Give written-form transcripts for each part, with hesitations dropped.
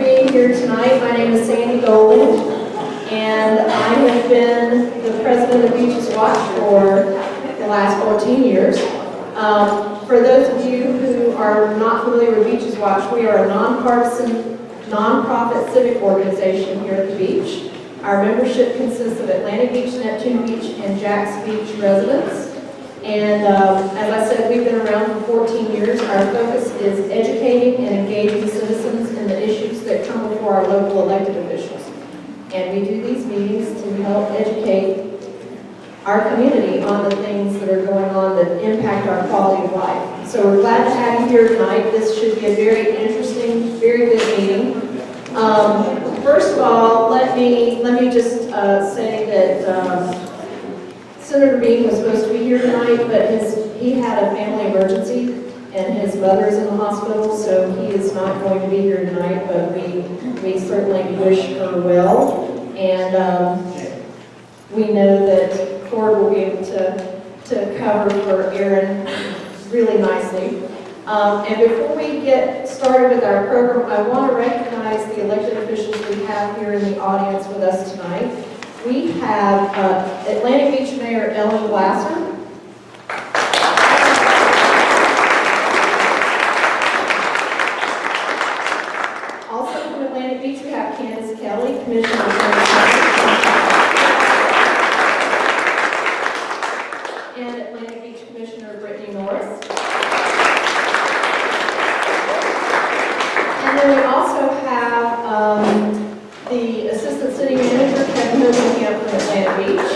being here tonight. My name is Sandy Golden, and I have been the president of Beaches Watch for the last 14 years. For those of you who are not familiar with Beaches Watch, we are a nonpartisan, nonprofit civic organization here at the beach. Our membership consists of Atlantic Beach, Neptune Beach, and Jax Beach residents. And as I said, we've been around for 14 years. Our focus is educating and engaging citizens in the issues that come before our local elected officials. And we do these meetings to help educate our community on the things that are going on that impact our quality of life. So we're glad to have you here tonight. This should be a very interesting, very good meeting. First of all, let me just say that Senator Bean was supposed to be here tonight, but he had a family emergency and his mother is in the hospital, so he is not going to be here tonight, but we certainly wish her well. And we know that Cord will be able to cover for Aaron really nicely. And before we get started with our program, I want to recognize the elected officials we have here in the audience with us tonight. We have Atlantic Beach Mayor Ellen Glasser. Also from Atlantic Beach, we have Candace Kelly, Commissioner of and Atlantic Beach Commissioner Brittany Norris. And then we also have the Assistant City Manager, Kevin Hogan, from Atlantic Beach.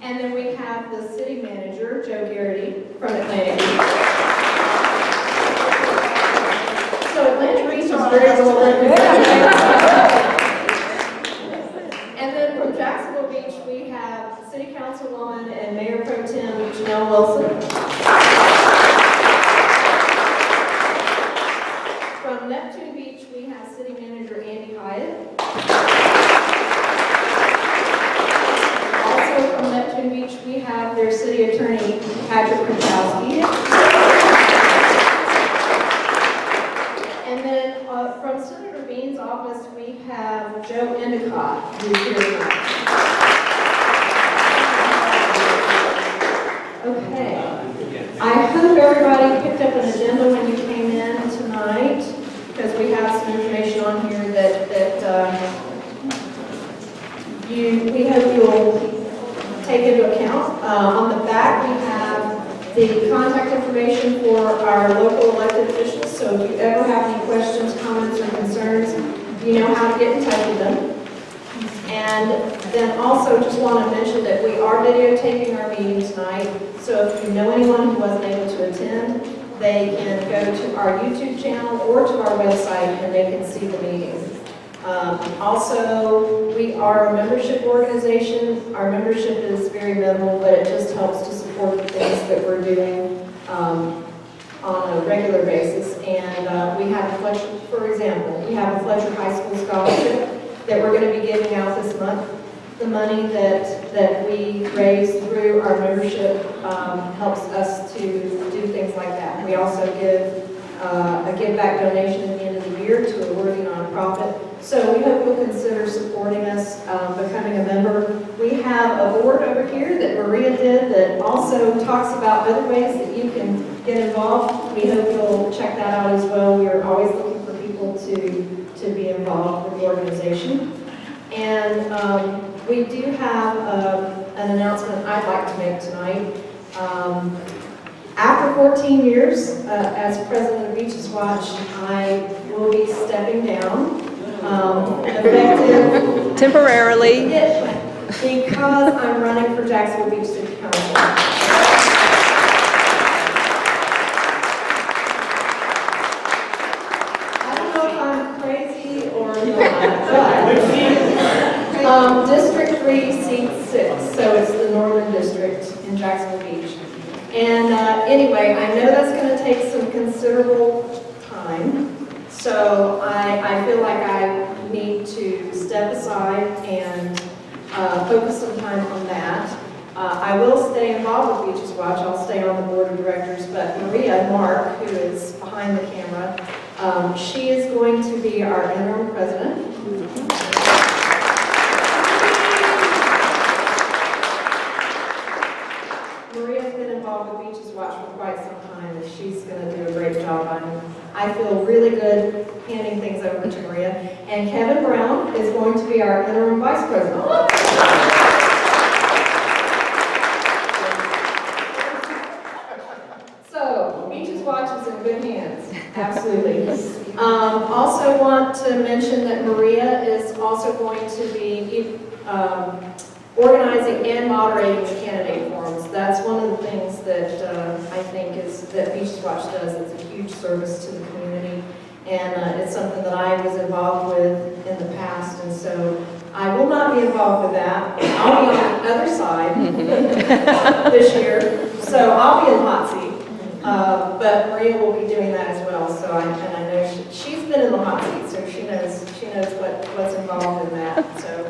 And then we have the City Manager, Joe Garrity, from Atlantic Beach. So Atlantic Beach is very well represented. And then from Jacksonville Beach, we have City Councilwoman and Mayor Pro Tem Janelle Wilson. From Neptune Beach, we have City Manager Andy Hyatt. Also from Neptune Beach, we have their City Attorney, Patrick Krachowski. And then from Senator Bean's office, we have Joe Endicott, who's here tonight. Okay. I hope everybody picked up an agenda when you came in tonight, because we have some information on here that we hope you'll take into account. On the back, we have the contact information for our local elected officials, so if you ever have any questions, comments, or concerns, you know how to get in touch with them. And then also just want to mention that we are videotaping our meeting tonight, so if you know anyone who wasn't able to attend, they can go to our YouTube channel or to our website and they can see the meeting. Also, we are a membership organization. Our membership is very minimal, but it just helps to support the things that we're doing on a regular basis. And we have a Fletcher, for example, we have a Fletcher High School scholarship that we're going to be giving out this month. The money that we raise through our membership helps us to do things like that. We also give a give back donation at the end of the year to a worthy nonprofit. So we hope you'll consider supporting us, becoming a member. We have a board over here that Maria did that also talks about other ways that you can get involved. We hope you'll check that out as well. We are always looking for people to be involved with the organization. And we do have an announcement I'd like to make tonight. After 14 years as president of Beaches Watch, I will be stepping down. Effective temporarily. Because I'm running for Jacksonville Beach City Council. I don't know if I'm crazy or not, but District 3, Seat 6, so it's the Northern District in Jacksonville Beach. And anyway, I know that's going to take some considerable time. So I feel like I need to step aside and focus some time on that. I will stay involved with Beaches Watch. I'll stay on the board of directors, but Maria Mark, who is behind behind the camera. She is going to be our interim president. Maria's been involved with Beaches Watch for quite some time, and she's going to do a great job. I feel really good handing things over to Maria. And Kevin Brown is going to be our interim vice president. So, Beaches Watch is in good hands, absolutely. Also want to mention that Maria is also going to be organizing and moderating the candidate forums. That's one of the things that I think that Beaches Watch does. It's a huge service to the community, and it's something that I was involved with in the past, and so I will not be involved with that. I'll be on the other side this year, so I'll be in the hot seat. But Maria will be doing that as well. So I know she's been in the hot seat, so she knows what's involved in that. So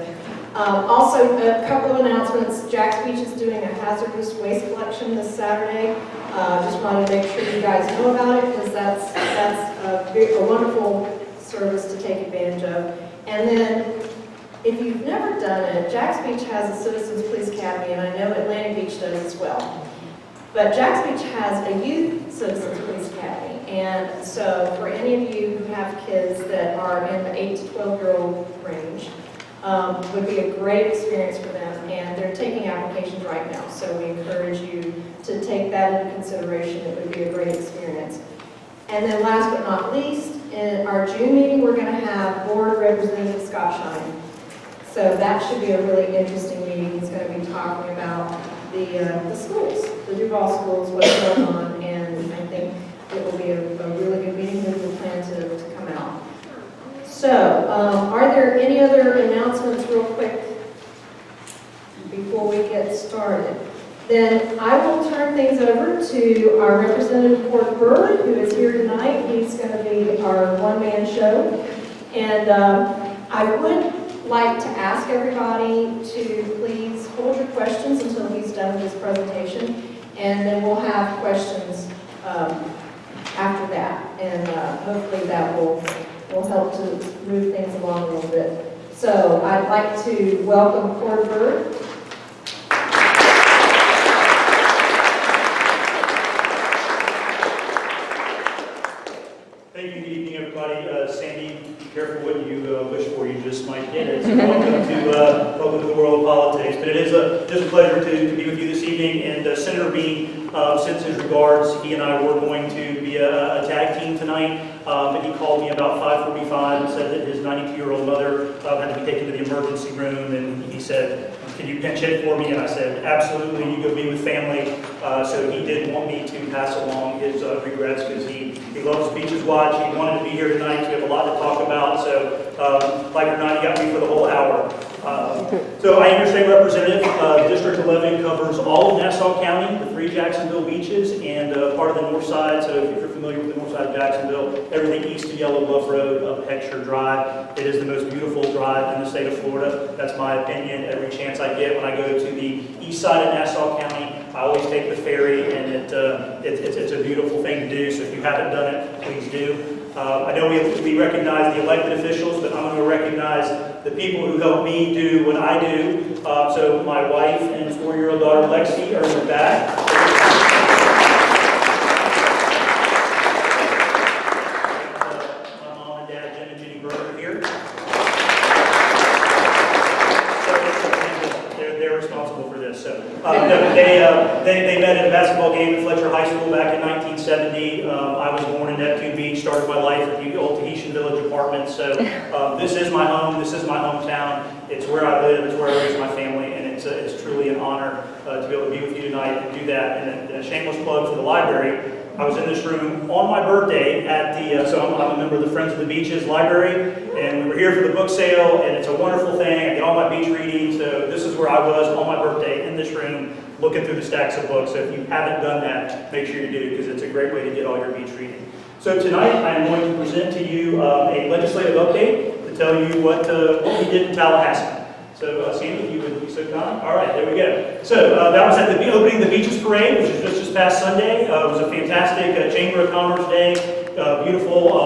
also a couple of announcements. Jack's Beach is doing a hazardous waste collection this Saturday. Just wanted to make sure you guys know about it because that's a wonderful service to take advantage of. And then, if you've never done it, Jack's Beach has a Citizens Police Academy, and I know Atlantic Beach does as well. But Jack's Beach has a youth Citizens Police Academy, and so for any of you who have kids that are in the 8 to 12-year-old range, would be a great experience for them, and they're taking applications right now, so we encourage you to take that into consideration. It would be a great experience. And then last but not least, in our June meeting, we're going to have Board Representative Scott Shine. So that should be a really interesting meeting. He's going to be talking about the schools, the Duval schools, what's going on, and I think it will be a really good meeting that we plan to come out. So, are there any other announcements real quick before we get started? Then I will turn things over to our Representative Court Bird, who is here tonight. He's going to be our one-man show. And I would like to ask everybody to please hold your questions until he's done with his presentation, and then we'll have questions after that, and hopefully that will help to move things along a little bit. So I'd like to welcome Court Bird. Thank you. Good evening, everybody. Sandy, be careful what you wish for. You just might get it. So welcome to the world of politics. But it is just a pleasure to be with you this evening. And Senator Bean sends his regards. He and I were going to be a tag team tonight. But he called me about 5:45 and said that his 92-year-old mother had to be taken to the emergency room. And he said, "Can you pinch hit for me?" And I said, "Absolutely. You go be with family." So he did want me to pass along his regrets because he loves Beaches Watch. He wanted to be here tonight. We have a lot to talk about. So, like it or not, he got me for the whole hour. So I am your state representative. District 11 covers all of Nassau County, the 3 Jacksonville beaches, and part of the north side. So if you're familiar with the north side of Jacksonville, everything east of Yellow Bluff Road up Heckscher Drive. It is the most beautiful drive in the state of Florida. That's my opinion every chance I get. When I go to the east side of Nassau County, I always take the ferry, and it's a beautiful thing to do. So if you haven't done it, please do. I know we recognize the elected officials, but I'm going to recognize the people who help me do what I do. So my wife and 4-year-old daughter Lexi are in the back. My mom and dad, Jim and Jenny Berger, are here. They're responsible for this. So they met at a basketball game at Fletcher High School back in 1970. I was born in Neptune Beach, started my life at the old Tahitian Village apartment. So this is my home. This is my hometown. It's where I live. It's where I raise my family, and it's truly an honor to be able to be with you tonight and do that. And a shameless plug for the library. I was in this room on my birthday at the, so I'm a member of the Friends of the Beaches Library, and we were here for the book sale, and it's a wonderful thing. I get all my beach reading, so this is where I was on my birthday in this room looking through the stacks of books. So if you haven't done that, make sure you do, because it's a great way to get all your beach reading. So tonight I am going to present to you a legislative update to tell you what we did in Tallahassee. So, Sandy, if you would be so kind. All right, there we go. So, that was at the opening of the Beaches Parade, which was just this past Sunday. It was a fantastic Chamber of Commerce day. Beautiful,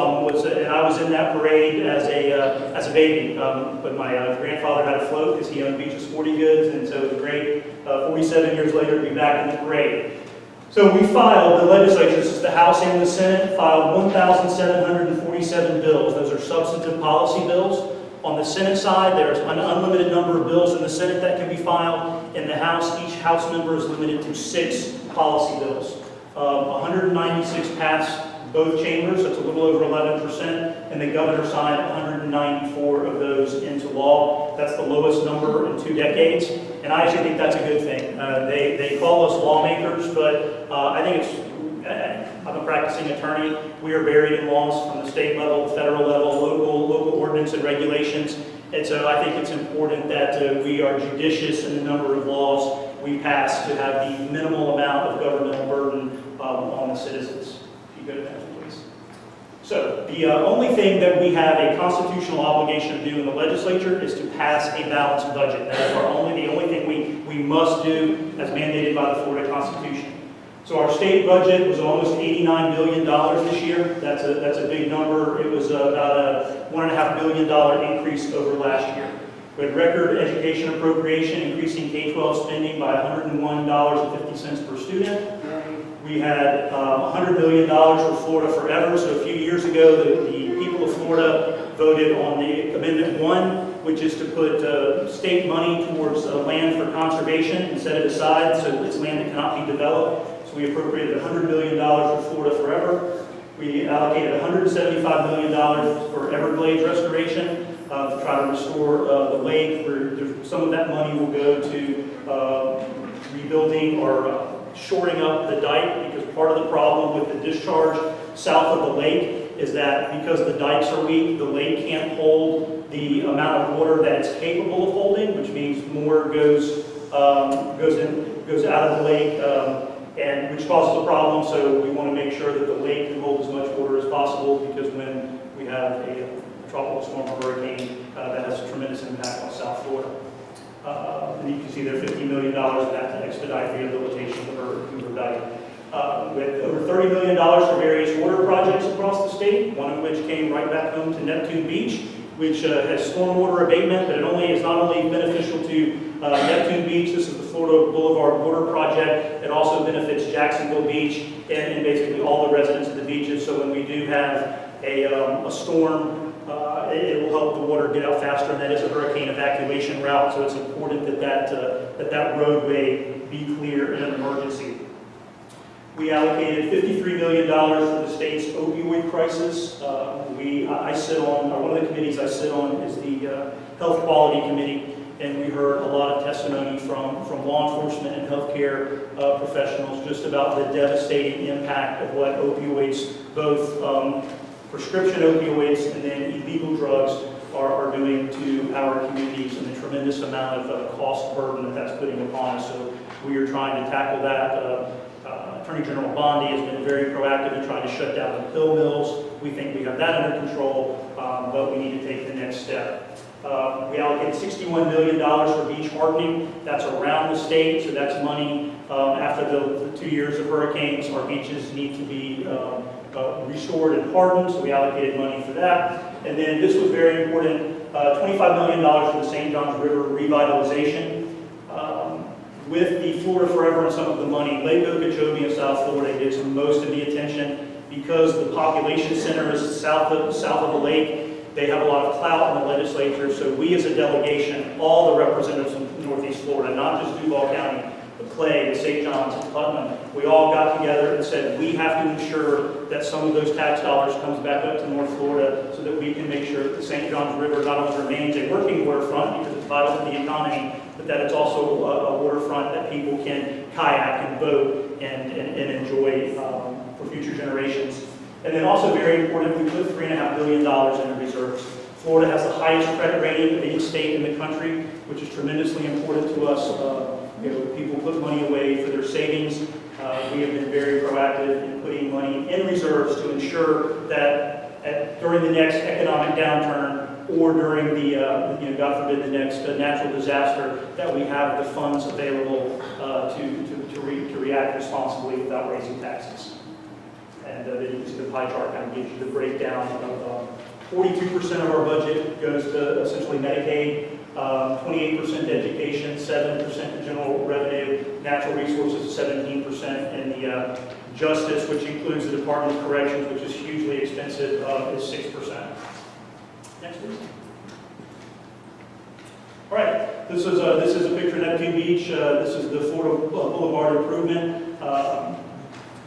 and I was in that parade as a baby. But my grandfather had a float because he owned Beaches Sporting Goods, and so it was great 47 years later to be back in the parade. So we filed, the legislature, this is the House and the Senate, filed 1,747 bills. Those are substantive policy bills. On the Senate side, there's an unlimited number of bills in the Senate that can be filed. In the House, each House member is limited to 6 policy bills. 196 passed both chambers, that's a little over 11%, and the governor signed 194 of those into law. That's the lowest number in 2 decades, and I actually think that's a good thing. They call us lawmakers, but I think I'm a practicing attorney. We are buried in laws from the state level, federal level, local ordinance and regulations, and so I think it's important that we are judicious in the number of laws we pass to have the minimal amount of governmental burden on the citizens. Go to that, please. So the only thing that we have a constitutional obligation to do in the legislature is to pass a balanced budget. That is the only thing we must do as mandated by the Florida Constitution. So our state budget was almost $89 billion this year. That's a big number. It was about a $1.5 billion increase over last year. We had record education appropriation, increasing K-12 spending by $101.50 per student. We had $100 million for Florida Forever. So a few years ago, the people of Florida voted on the Amendment 1, which is to put state money towards land for conservation and set it aside so it's land that cannot be developed. So we appropriated $100 million for Florida Forever. We allocated $175 million for Everglades restoration to try to restore the lake. Some of that money will go to rebuilding or shoring up the dike, because part of the problem with the discharge south of the lake is that because the dikes are weak, the lake can't hold the amount of water that it's capable of holding, which means more goes out of the lake, and which causes a problem. So we want to make sure that the lake can hold as much water as possible, because when we have a tropical storm or hurricane, that has a tremendous impact on South Florida. And you can see there $50 million of that to expedite rehabilitation of Hoover Dike. With over $30 million for various water projects across the state, one of which came right back home to Neptune Beach, which has stormwater abatement, but it is not only beneficial to Neptune Beach. This is the Florida Boulevard Water Project. It also benefits Jacksonville Beach and basically all the residents of the beaches. So when we do have a storm, it will help the water get out faster, and that is a hurricane evacuation route, so it's important that roadway be clear in an emergency. We allocated $53 million for the state's opioid crisis. I sit on, one of the committees I sit on is the Health Quality Committee, and we heard a lot of testimony from law enforcement and healthcare professionals just about the devastating impact of what opioids, both prescription opioids and then illegal drugs are doing to our communities, and the tremendous amount of cost burden that's putting upon us. So we are trying to tackle that. Attorney General Bondi has been very proactive in trying to shut down the pill mills. We think we have that under control, but we need to take the next step. We allocated $61 million for beach hardening. That's around the state, so that's money after the 2 years of hurricanes. Our beaches need to be restored and hardened, so we allocated money for that. And then this was very important, $25 million for the St. Johns River revitalization. With the Florida Forever and some of the money, Lake Okeechobee in South Florida gets most of the attention because the population center is south of the lake. They have a lot of clout in the legislature, so we as a delegation, all the representatives from Northeast Florida, not just Duval County, but Clay, St. John's, and Putnam, we all got together and said we have to ensure that some of those tax dollars comes back up to North Florida so that we can make sure that the St. Johns River not only remains a working waterfront because it's vital to the economy, but that it's also a waterfront that people can kayak and boat and enjoy for future generations. And then also very important, we put $3.5 billion in the reserves. Florida has the highest credit rating of any state in the country, which is tremendously important to us. People put money away for their savings. We have been very proactive in putting money in reserves to ensure that during the next economic downturn or during the, God forbid, the next natural disaster, that we have the funds available to react responsibly without raising taxes. And then you can see the pie chart kind of gives you the breakdown of 42% of our budget goes to essentially Medicaid, 28% to education, 7% to general revenue, natural resources 17%, and the justice, which includes the Department of Corrections, which is hugely expensive, is 6%. Next, please. All right, this is a picture of Neptune Beach. This is the Florida Boulevard improvement.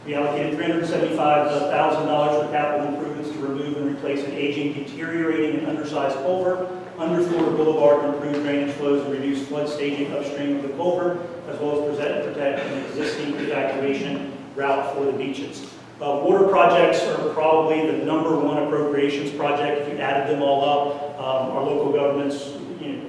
We allocated $375,000 for capital improvements to remove and replace an aging, deteriorating, and undersized culvert under Florida Boulevard to improve drainage flows and reduce flood staging upstream of the culvert, as well as protect an existing evacuation route for the beaches. Water projects are probably the #1 appropriations project. If you added them all up, our local governments,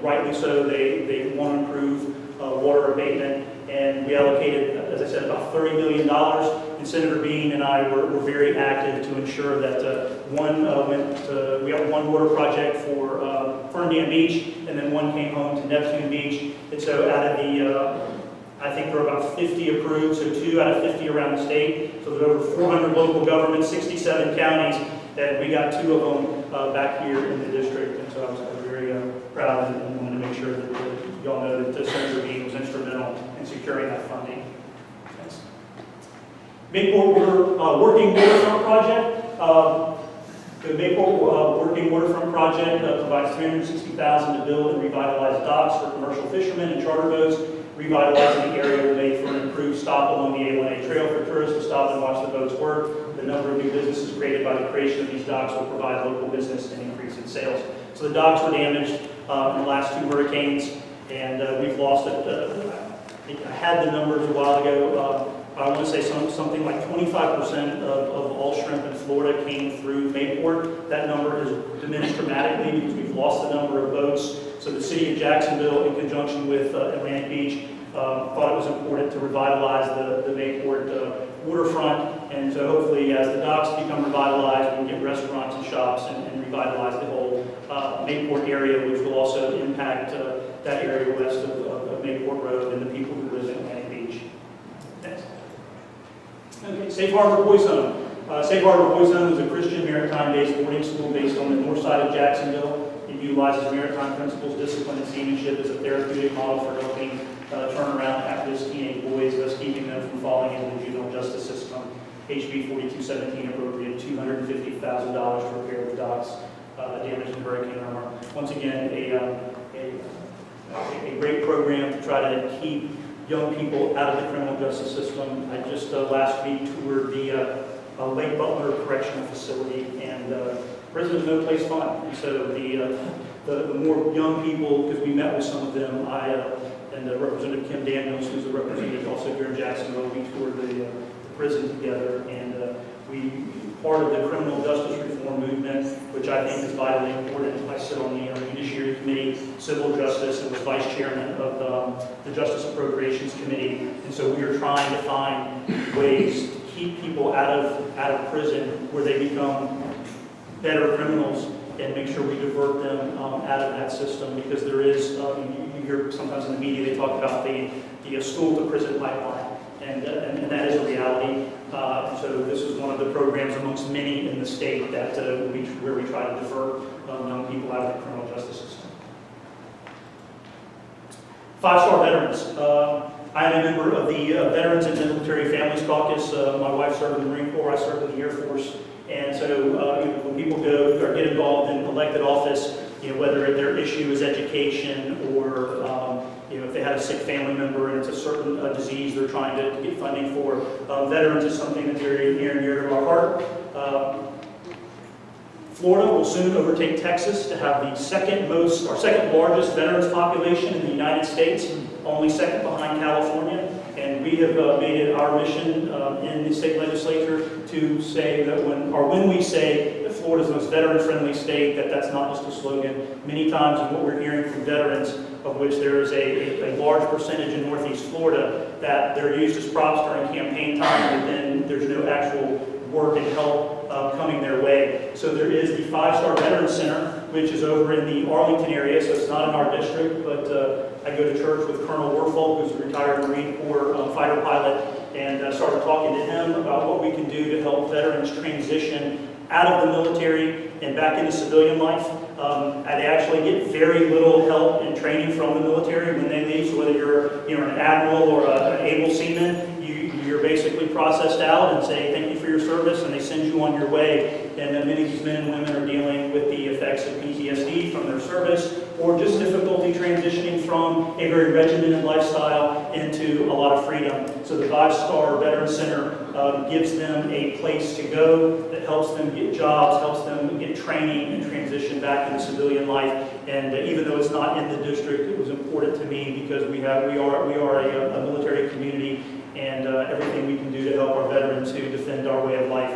rightly so, they want to improve water abatement, and we allocated, as I said, about $30 million. And Senator Bean and I were very active to ensure that we have one water project for Ferndale Beach, and then one came home to Neptune Beach. And so out of the, I think there are about 50 approved, so 2 out of 50 around the state. So there's over 400 local governments, 67 counties, and we got 2 of them back here in the district. And so I was very proud and wanted to make sure that y'all know that Senator Bean was instrumental in securing that funding. Thanks. Mayport Working Waterfront Project. The Mayport Working Waterfront Project provides $360,000 to build and revitalize docks for commercial fishermen and charter boats. Revitalizing the area will make for an improved stop along the A1A trail for tourists to stop and watch the boats work. The number of new businesses created by the creation of these docks will provide local business and increase in sales. So the docks were damaged in the last 2 hurricanes, and we've lost it. I had the numbers a while ago. I want to say something like 25% of all shrimp in Florida came through Mayport. That number has diminished dramatically because we've lost the number of boats. So the city of Jacksonville, in conjunction with Atlantic Beach, thought it was important to revitalize the Mayport waterfront. And so hopefully as the docks become revitalized, we can get restaurants and shops and revitalize the whole Mayport area, which will also impact that area west of Mayport Road and the people who live in Atlantic Beach. Next. Okay, Safe Harbor Boys Home. Safe Harbor Boys Home is a Christian maritime-based boarding school based on the north side of Jacksonville. It utilizes maritime principles, discipline, and seamanship as a therapeutic model for helping turn around at-risk teenage boys, thus keeping them from falling into the juvenile justice system. HB 4217 appropriated $250,000 to repair the docks damaged in Hurricane Irma. Once again, a great program to try to keep young people out of the criminal justice system. I just last week toured the Lake Butler Correctional Facility, and prison is no place fun. And so the more young people, because we met with some of them, and Representative Kim Daniels, who's a representative also here in Jacksonville, we toured the prison together, and part of the criminal justice reform movement, which I think is vitally important. I sit on the Judiciary Committee, Civil Justice, and was Vice Chairman of the Justice Appropriations Committee. And so we are trying to find ways to keep people out of prison where they become better criminals and make sure we divert them out of that system, because there is, you hear sometimes in the media they talk about the school to prison pipeline, and that is a reality. So this is one of the programs amongst many in the state that where we try to divert young people out of the criminal justice system. 5-star veterans. I am a member of the Veterans and Military Families Caucus. My wife served in the Marine Corps, I served in the Air Force. And so when people go or get involved in elected office, whether their issue is education or if they had a sick family member and it's a certain disease they're trying to get funding for, veterans is something that's very near and dear to our heart. Florida will soon overtake Texas to have the second largest veterans population in the United States, only second behind California. And we have made it our mission in the state legislature to say that when we say that Florida is the most veteran-friendly state, that's not just a slogan. Many times, and what we're hearing from veterans, of which there is a large percentage in Northeast Florida, that they're used as props during campaign time, and then there's no actual work and help coming their way. So there is the 5-Star Veterans Center, which is over in the Arlington area, so it's not in our district, but I go to church with Colonel Warfolk, who's a retired Marine Corps fighter pilot, and started talking to him about what we can do to help veterans transition out of the military and back into civilian life. They actually get very little help and training from the military when they leave, so whether you're an admiral or an able seaman, you're basically processed out and say thank you for your service, and they send you on your way. And many of these men and women are dealing with the effects of PTSD from their service, or just difficulty transitioning from a very regimented lifestyle into a lot of freedom. So the 5-Star Veteran Center gives them a place to go that helps them get jobs, helps them get training and transition back into civilian life. And even though it's not in the district, it was important to me because we are a military community, and everything we can do to help our veterans who defend our way of life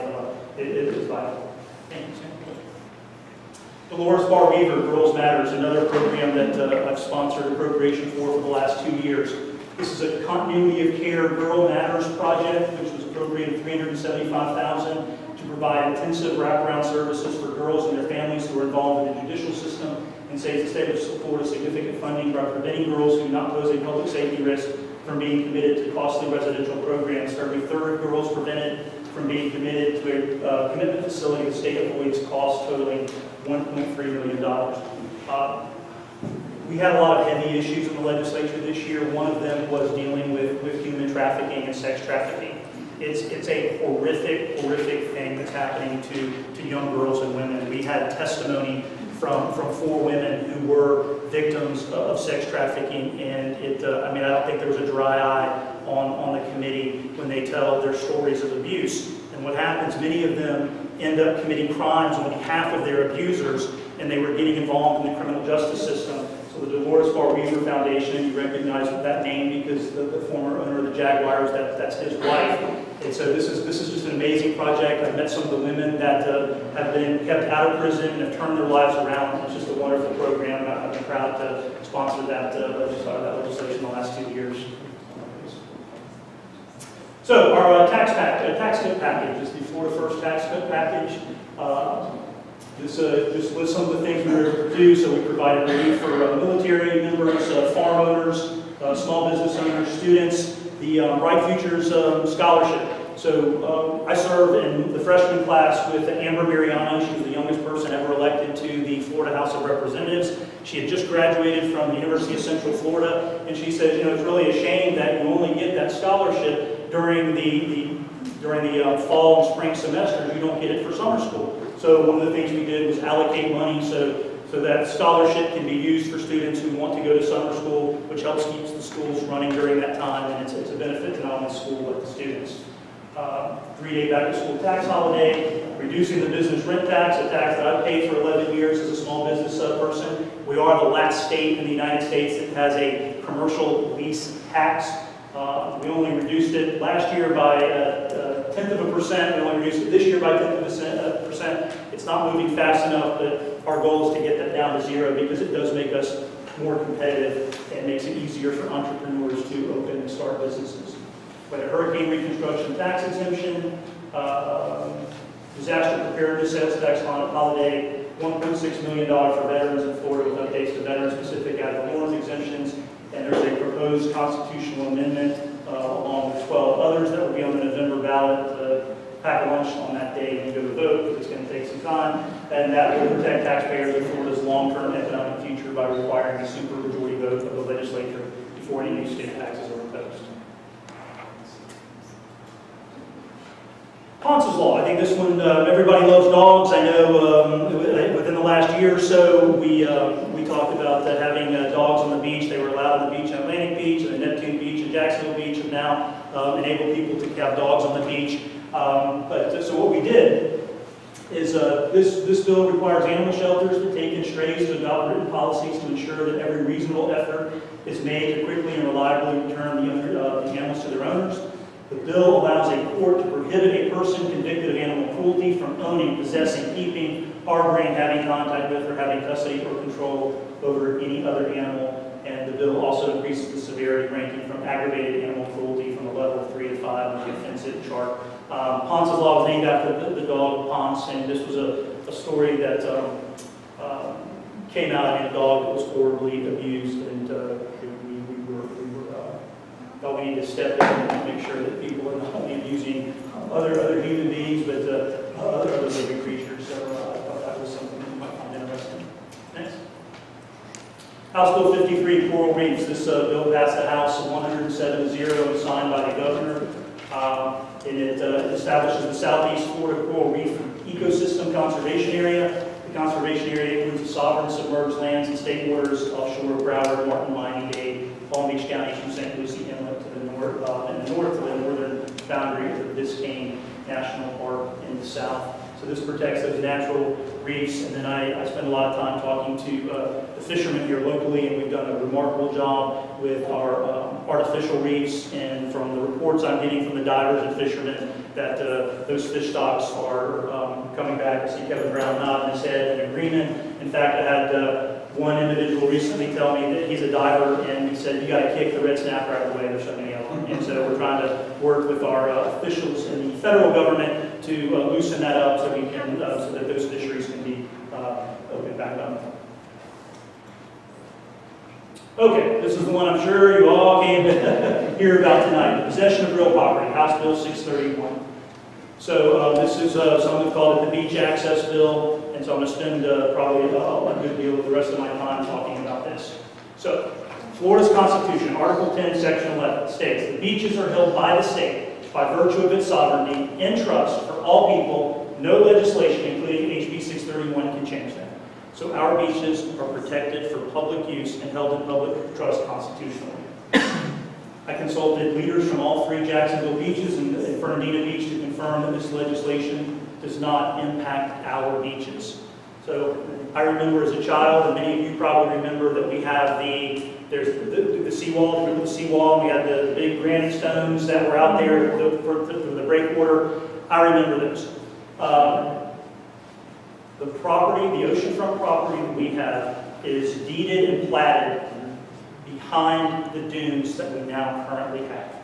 is vital. Thank you, Sam. Dolores Barr Weaver, Girls Matters, another program that I've sponsored appropriation for the last 2 years. This is a continuity of care Girl Matters project, which was appropriated $375,000 to provide intensive wraparound services for girls and their families who are involved in the judicial system, and saves the state of Florida significant funding by preventing girls who do not pose a public safety risk from being committed to costly residential programs. For every third girls prevented from being committed to a commitment facility, the state avoids costs totaling $1.3 million. We had a lot of heavy issues in the legislature this year. One of them was dealing with human trafficking and sex trafficking. It's a horrific thing that's happening to young girls and women. We had testimony from 4 women who were victims of sex trafficking, and I don't think there was a dry eye on the committee when they tell their stories of abuse. And what happens, many of them end up committing crimes on behalf of their abusers, and they were getting involved in the criminal justice system. So the Dolores Barr Weaver Foundation, you recognize that name because the former owner of the Jaguars, that's his wife. And so this is just an amazing project. I've met some of the women that have been kept out of prison and have turned their lives around. It's just a wonderful program. I've been proud to sponsor that legislation the last 2 years. So our tax cut package is the Florida First tax cut package. This just lists some of the things we were able to do. So we provided relief for military members, farm owners, small business owners, students, the Bright Futures Scholarship. So I served in the freshman class with Amber Mariano. She was the youngest person ever elected to the Florida House of Representatives. She had just graduated from the University of Central Florida, and she said, it's really a shame that you only get that scholarship during the fall and spring semesters. You don't get it for summer school. So one of the things we did was allocate money so that scholarship can be used for students who want to go to summer school, which helps keep the schools running during that time, and it's a benefit to not only the school but the students. 3-day back-to-school tax holiday, reducing the business rent tax, a tax that I've paid for 11 years as a small business person. We are the last state in the United States that has a commercial lease tax. We only reduced it last year by 0.1%. We only reduced it this year by 0.1%. It's not moving fast enough, but our goal is to get that down to 0 because it does make us more competitive and makes it easier for entrepreneurs to open and start businesses. But a hurricane reconstruction tax exemption, disaster preparedness sales tax holiday, $1.6 million for veterans in Florida with updates to veteran-specific ad valorem exemptions, and there's a proposed constitutional amendment along with 12 others that will be on the November ballot. Pack a lunch on that day and go to vote because it's going to take some time, and that will protect taxpayers in Florida's long-term economic future by requiring a supermajority vote of the legislature before any new state taxes are imposed. Ponce's Law. I think this one, everybody loves dogs. I know within the last year or so, we talked about having dogs on the beach. They were allowed on the beach at Atlantic Beach, and Neptune Beach, and Jacksonville Beach have now enabled people to have dogs on the beach. So what we did is this bill requires animal shelters to take in strays to adopt written policies to ensure that every reasonable effort is made to quickly and reliably return the animals to their owners. The bill allows a court to prohibit a person convicted of animal cruelty from owning, possessing, keeping, harboring, having contact with, or having custody or control over any other animal. And the bill also increases the severity ranking from aggravated animal cruelty from a level of 3 to 5 on the offensive chart. Ponce's Law was named after the dog Ponce, and this was a story that came out and a dog that was horribly abused, and thought we need to step in and make sure that people are not only abusing other human beings, but other living creatures. So I thought that was something that you might find interesting. Next. House Bill 53, Coral Reefs. This bill passed the House 107-0 and signed by the governor. And it establishes the Southeast Florida Coral Reef Ecosystem Conservation Area. The conservation area includes the sovereign submerged lands and state waters offshore of Broward, Martin, Miami-Dade, Palm Beach County from St. Lucie Inlet to the north, and the north to the northern boundary of the Biscayne National Park in the south. So this protects those natural reefs. And then I spend a lot of time talking to the fishermen here locally, and we've done a remarkable job with our artificial reefs. And from the reports I'm getting from the divers and fishermen, that those fish stocks are coming back. I see Kevin Brown nodding his head in agreement. In fact, I had one individual recently tell me that he's a diver, and he said, you got to kick the red snapper out of the way, there's so many of them. And so we're trying to work with our officials in the federal government to loosen that up so we can, so that those fisheries can be opened back up. Okay, this is the one I'm sure you all came to hear about tonight, the possession of real property, House Bill 631. So this is something called the Beach Access Bill, and so I'm going to spend probably a good deal of the rest of my time talking about this. So, Florida's Constitution, Article 10, Section 11, states, the beaches are held by the state by virtue of its sovereignty in trust for all people. No legislation, including HB 631, can change that. So our beaches are protected for public use and held in public trust constitutionally. I consulted leaders from all three Jacksonville beaches and Fernandina Beach to confirm that this legislation does not impact our beaches. So I remember as a child, and many of you probably remember, that we have the seawall. Remember the seawall? We had the big granite stones that were out there for the breakwater. I remember those. The property, the oceanfront property that we have, is deeded and platted behind the dunes that we now currently have.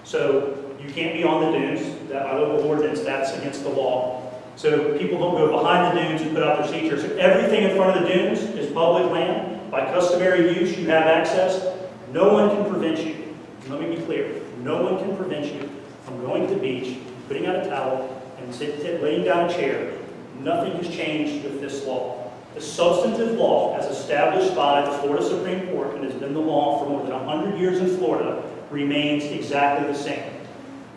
So you can't be on the dunes. That by local ordinance, that's against the law. So people don't go behind the dunes and put out their sea chairs. So everything in front of the dunes is public land. By customary use, you have access. No one can prevent you. Let me be clear. No one can prevent you from going to the beach, putting out a towel, and laying down a chair. Nothing has changed with this law. The substantive law, as established by the Florida Supreme Court, and has been the law for more than 100 years in Florida, remains exactly the same.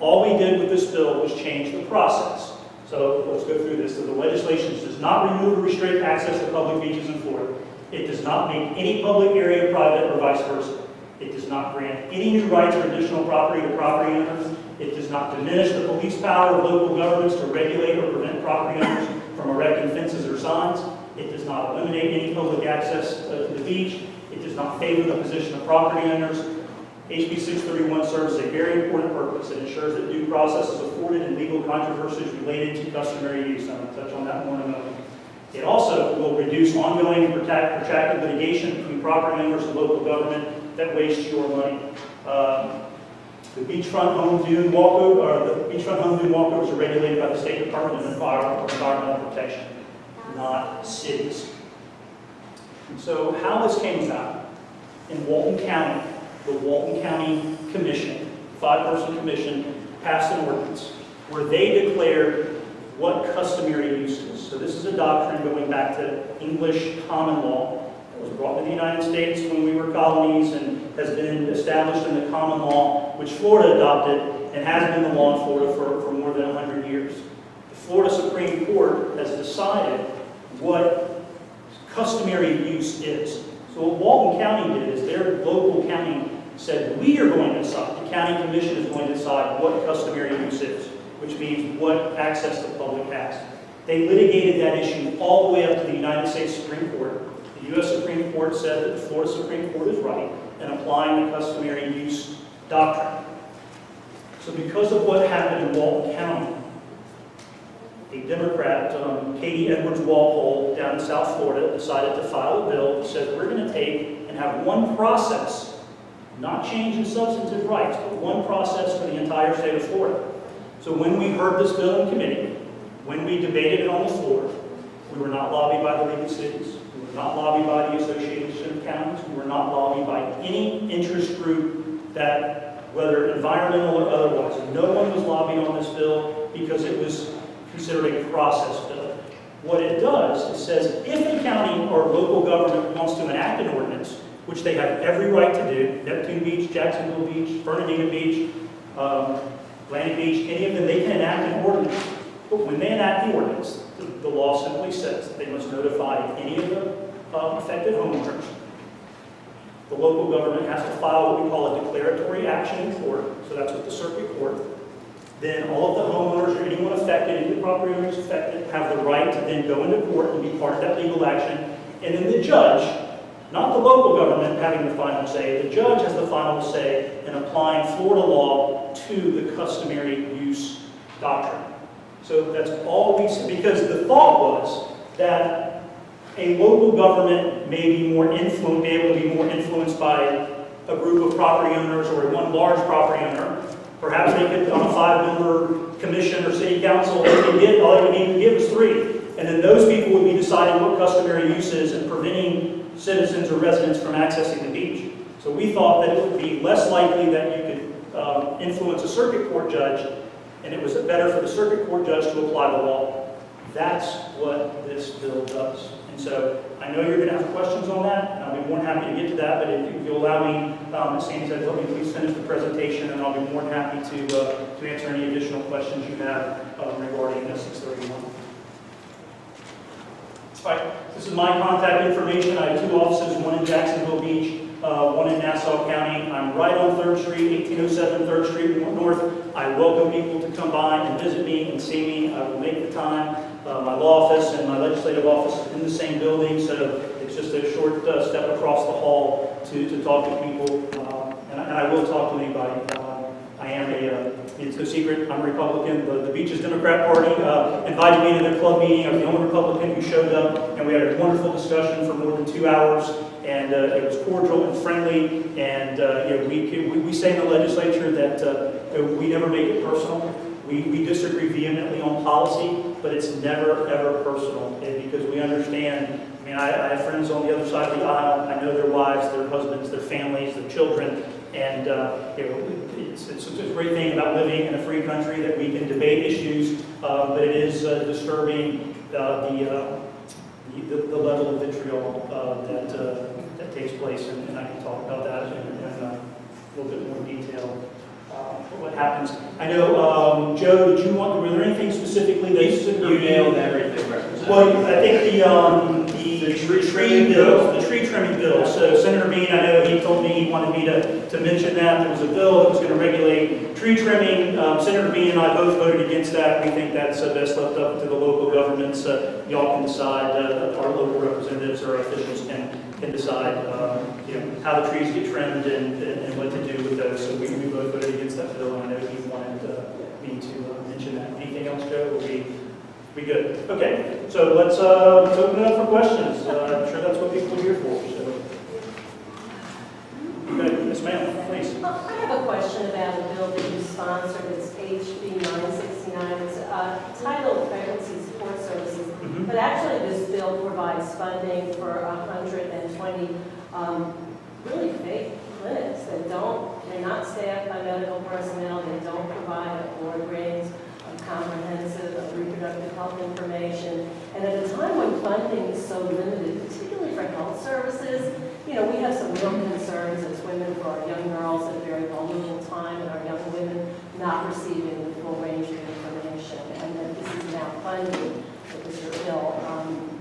All we did with this bill was change the process. So let's go through this. So the legislation does not remove or restrict access to public beaches in Florida. It does not make any public area private or vice versa. It does not grant any new rights or additional property to property owners. It does not diminish the police power of local governments to regulate or prevent property owners from erecting fences or signs. It does not eliminate any public access to the beach. It does not favor the position of property owners. HB 631 serves a very important purpose. It ensures that due process is afforded in legal controversies related to customary use. I'm going to touch on that more in a moment. It also will reduce ongoing and protracted litigation between property owners and local government that waste your money. The beachfront home dune walkovers are regulated by the State Department of Environmental Protection, not cities. And so how this came about, in Walton County, the Walton County Commission, 5-person commission, passed an ordinance where they declared what customary use is. So this is a doctrine going back to English common law that was brought to the United States when we were colonies and has been established in the common law, which Florida adopted and has been the law in Florida for more than 100 years. The Florida Supreme Court has decided what customary use is. So what Walton County did is their local county said, we are going to decide, the county commission is going to decide what customary use is, which means what access the public has. They litigated that issue all the way up to the United States Supreme Court. The U.S. Supreme Court said that the Florida Supreme Court is right in applying the customary use doctrine. So because of what happened in Walton County, a Democrat, Katie Edwards Walpole, down in South Florida, decided to file a bill that says we're going to take and have one process, not changing substantive rights, but one process for the entire state of Florida. So when we heard this bill in committee, when we debated it on the floor, we were not lobbied by the League of Cities. We were not lobbied by the Association of Counties. We were not lobbied by any interest group that, whether environmental or otherwise. No one was lobbied on this bill because it was considered a process bill. What it does is says if a county or local government wants to enact an ordinance, which they have every right to do, Neptune Beach, Jacksonville Beach, Fernandina Beach, Atlantic Beach, any of them, they can enact an ordinance. But when they enact the ordinance, the law simply says that they must notify any of the affected homeowners. The local government has to file what we call a declaratory action in court, so that's with the circuit court. Then all of the homeowners or anyone affected, any of the property owners affected, have the right to then go into court and be part of that legal action. And then the judge, not the local government having the final say, the judge has the final say in applying Florida law to the customary use doctrine. So that's all we see, because the thought was that a local government may be more influenced, be able to be more influenced by a group of property owners or one large property owner. Perhaps they could, on a 5-member commission or city council, they could get, all they would need to give is 3. And then those people would be deciding what customary uses and preventing citizens or residents from accessing the beach. So we thought that it would be less likely that you could influence a circuit court judge, and it was better for the circuit court judge to apply the law. That's what this bill does. And so I know you're going to have questions on that, and I'll be more than happy to get to that, but if you'll allow me, as Sandy said, let me please finish the presentation, and I'll be more than happy to answer any additional questions you have regarding 631. All right, this is my contact information. I have 2 offices, one in Jacksonville Beach, one in Nassau County. I'm right on 3rd Street, 1807 3rd Street North. I welcome people to come by and visit me and see me. I will make the time. My law office and my legislative office are in the same building, so it's just a short step across the hall to talk to people. And I will talk to anybody. I am it's no secret, I'm a Republican. The Beaches Democrat Party invited me to their club meeting. I was the only Republican who showed up, and we had a wonderful discussion for more than 2 hours, and it was cordial and friendly. And we say in the legislature that we never make it personal. We disagree vehemently on policy, but it's never, ever personal, because we understand. I mean, I have friends on the other side of the aisle. I know their wives, their husbands, their families, their children, and it's a great thing about living in a free country that we can debate issues, but it is disturbing the level of vitriol that takes place, and I can talk about that in a little bit more detail. What happens? I know, Joe, were there anything specifically that you nailed everything, Representative? Well, I think the tree trimming bill. So Senator Bean, I know he told me he wanted me to mention that. There was a bill that was going to regulate tree trimming. Senator Bean and I both voted against that. We think that's best left up to the local governments. Y'all can decide, our local representatives or officials can decide how the trees get trimmed and what to do with those. So we both voted against that bill, and I know he wanted me to mention that. Anything else, Joe? Will be good. Okay, so let's open it up for questions. I'm sure that's what people are here for. So, okay, yes, ma'am, please. I have a question about a bill that you sponsored. It's HB 969. It's titled Pregnancy Support Services. Mm-hmm. But actually, this bill provides funding for 120 really fake clinics that they're not staffed by medical personnel. They don't provide a board grades of comprehensive reproductive health information. And at a time when funding is so limited, particularly for health services, we have some real concerns as women for our young girls at a very vulnerable time, and our young women not receiving the full range of information, and that this is now funded because you're ill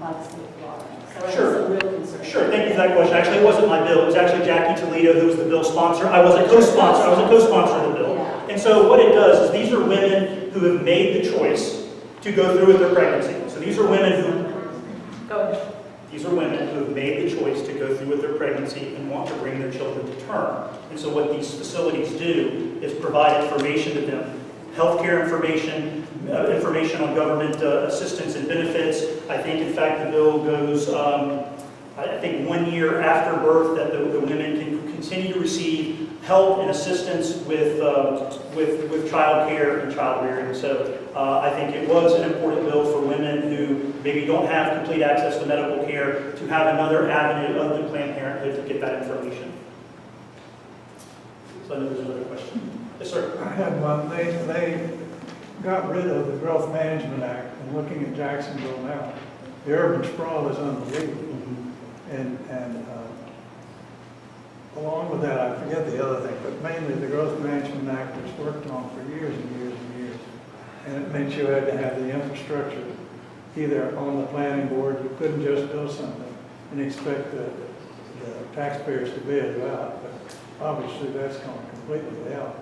by the state of Florida. So I Sure. have some real concerns. Sure, thank you for that question. Actually, it wasn't my bill. It was actually Jackie Toledo who was the bill sponsor. I was a co-sponsor of the bill. Yeah. And so what it does is these are women who have made the choice to go through with their pregnancy. So these are women who have made the choice to go through with their pregnancy and want to bring their children to term. And so what these facilities do is provide information to them, healthcare information, information on government assistance and benefits. I think, in fact, the bill goes, I think 1 year after birth, that the women can continue to receive help and assistance with child care and child rearing. So I think it was an important bill for women who maybe don't have complete access to medical care to have another avenue other than Planned Parenthood to get that information. So I know there's another question. Yes, sir. I had one. They got rid of the Growth Management Act, and looking at Jacksonville now, the urban sprawl is unbelievable. And along with that, I forget the other thing, but mainly the Growth Management Act was worked on for years and years and years. And it meant you had to have the infrastructure either on the planning board, you couldn't just do something and expect the taxpayers to bail you out. But obviously that's gone completely out.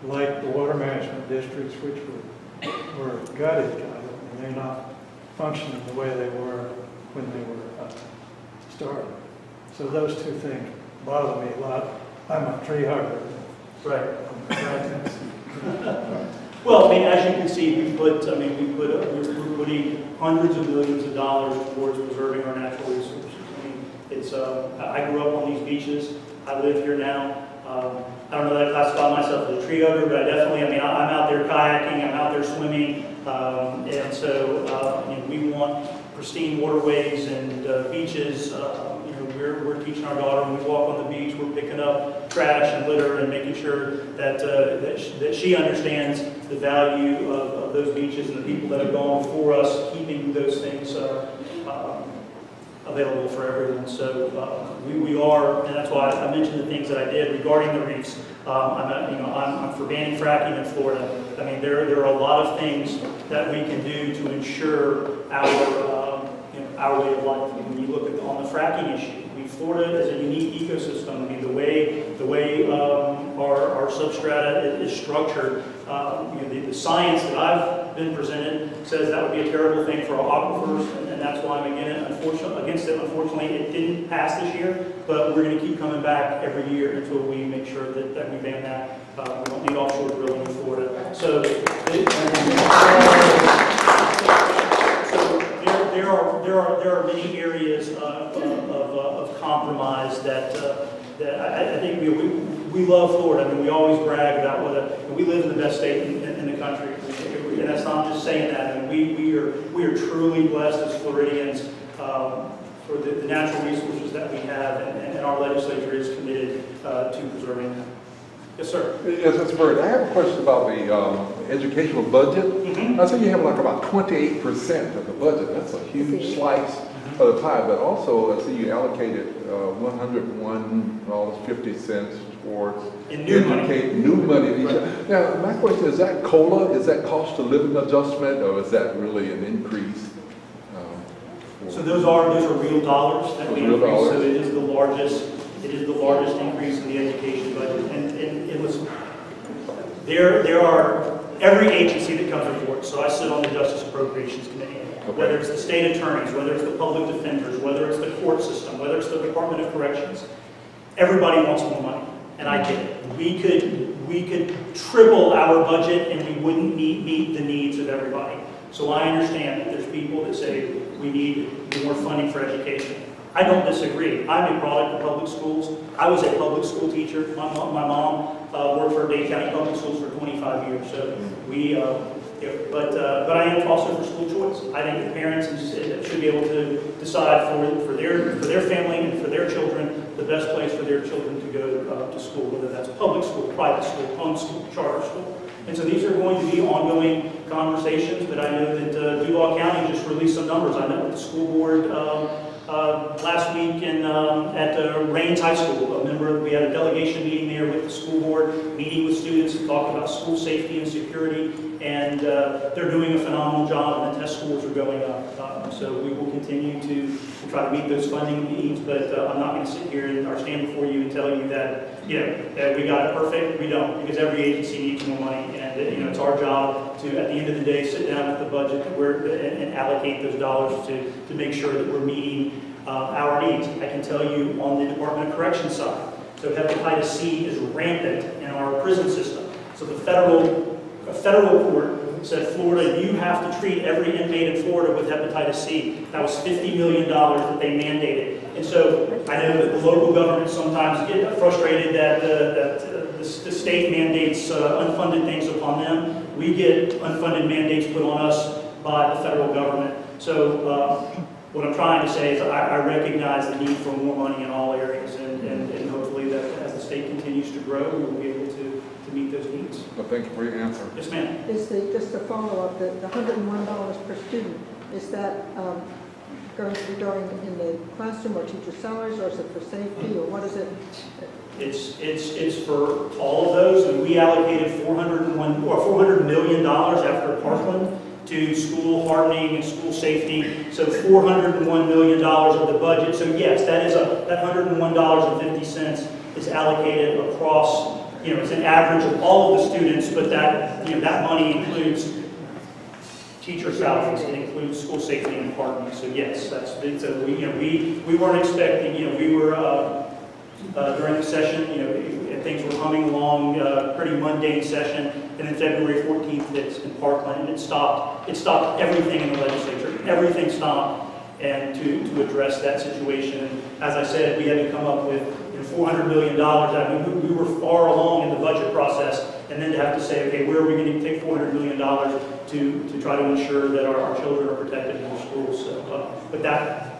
Like the water management districts, which were gutted kind of, and they're not functioning the way they were when they were started. So those two things bother me a lot. I'm a tree hugger. Right. Well, I mean, as you can see, we're putting hundreds of millions of dollars towards preserving our natural resources. I mean, it's, I grew up on these beaches. I live here now. I don't know that I classify myself as a tree hugger, but I'm out there kayaking, I'm out there swimming, and so, we want pristine waterways and beaches. We're teaching our daughter when we walk on the beach, we're picking up trash and litter and making sure that that she understands the value of those beaches and the people that have gone before us, keeping those things available for everyone. So we are, and that's why I mentioned the things that I did regarding the reefs. I'm for banning fracking in Florida. I mean, there are a lot of things that we can do to ensure our way of life. And when you look at on the fracking issue, Florida is a unique ecosystem. I mean, the way our substrata is structured, the science that I've been presented says that would be a terrible thing for our aquifers, and that's why I'm against it. Unfortunately, it didn't pass this year, but we're going to keep coming back every year until we make sure that we ban that. We don't need offshore drilling in Florida. So there are many areas of compromise that I think we love Florida. I mean, we always brag about we live in the best state in the country, and that's not just saying that. I mean, we are truly blessed as Floridians for the natural resources that we have, and our legislature is committed to preserving them. Yes, sir. Yes, Mr. Bird, I have a question about the educational budget. Mm-hmm. I see you have like about 28% of the budget. That's a huge slice of the pie, but also I see you allocated $101.50 for new money. Right. Now, my question is that COLA? Is that cost of living adjustment, or is that really an increase? So those are real dollars that we real increase. Dollars. So it is the largest increase in the education budget, and it was there are every agency that comes before. So I sit on the Justice Appropriations Committee. Okay. Whether it's the state attorneys, whether it's the public defenders, whether it's the court system, whether it's the Department of Corrections, everybody wants more money, and I get it. We could triple our budget, and we wouldn't meet the needs of everybody. So I understand that there's people that say we need more funding for education. I don't disagree. I'm a product of public schools. I was a public school teacher. My mom worked for Dade County Public Schools for 25 years. So but I am also for school choice. I think the parents should be able to decide for their family and for their children the best place for their children to go to school, whether that's public school, private school, homeschool, charter school. And so these are going to be ongoing conversations, but I know that Duval County just released some numbers. I met with the school board last week at Rains High School. We had a delegation meeting there with the school board, meeting with students and talking about school safety and security, and they're doing a phenomenal job, and the test scores are going up. So we will continue to try to meet those funding needs, but I'm not going to sit here or stand before you and tell you that that we got it perfect. We don't, because every agency needs more money, and it's our job to, at the end of the day, sit down with the budget and allocate those dollars to make sure that we're meeting our needs. I can tell you on the Department of Corrections side, so hepatitis C is rampant in our prison system. So the federal court said, Florida, you have to treat every inmate in Florida with hepatitis C. That was $50 million that they mandated. And so I know that the local governments sometimes get frustrated that the state mandates unfunded things upon them. We get unfunded mandates put on us by the federal government. So what I'm trying to say is I recognize the need for more money in all areas, and hopefully that as the state continues to grow, we will be able to meet those needs. Well, thank you for your answer. Yes, ma'am. Just to follow up, the $101 per student, is that going to be going in the classroom or teacher salaries, or is it for safety, or what is it? It's for all of those, and we allocated $400 million after Parkland to school hardening and school safety. So $401 million of the budget. So yes, that $101.50 is allocated across. It's an average of all of the students, but that money includes teacher salaries, it includes school safety and parking. So yes, that's big. So we weren't expecting. We were during the session. Things were humming along, pretty mundane session, and then February 14th it's in Parkland, and it stopped everything in the legislature. Everything stopped, and to address that situation. And as I said, we had to come up with $400 million. I mean, we were far along in the budget process, and then to have to say, okay, where are we going to take $400 million to try to ensure that our children are protected in the schools? So, but that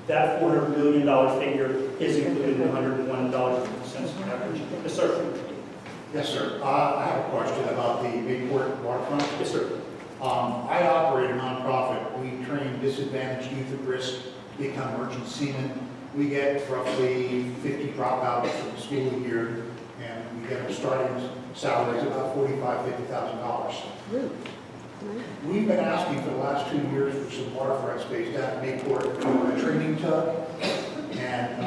$400 million figure is included in the $101.50 average. Yes, sir. Yes, sir. I have a question about the Bayport waterfront. Yes, sir. I operate a nonprofit. We train disadvantaged youth at risk to become merchant seamen. We get roughly 50 dropouts for the school year, and we get our starting salaries about $45,000 to $50,000. Really? We've been asking for the last 2 years for some waterfront space down at Bayport, a training tug, and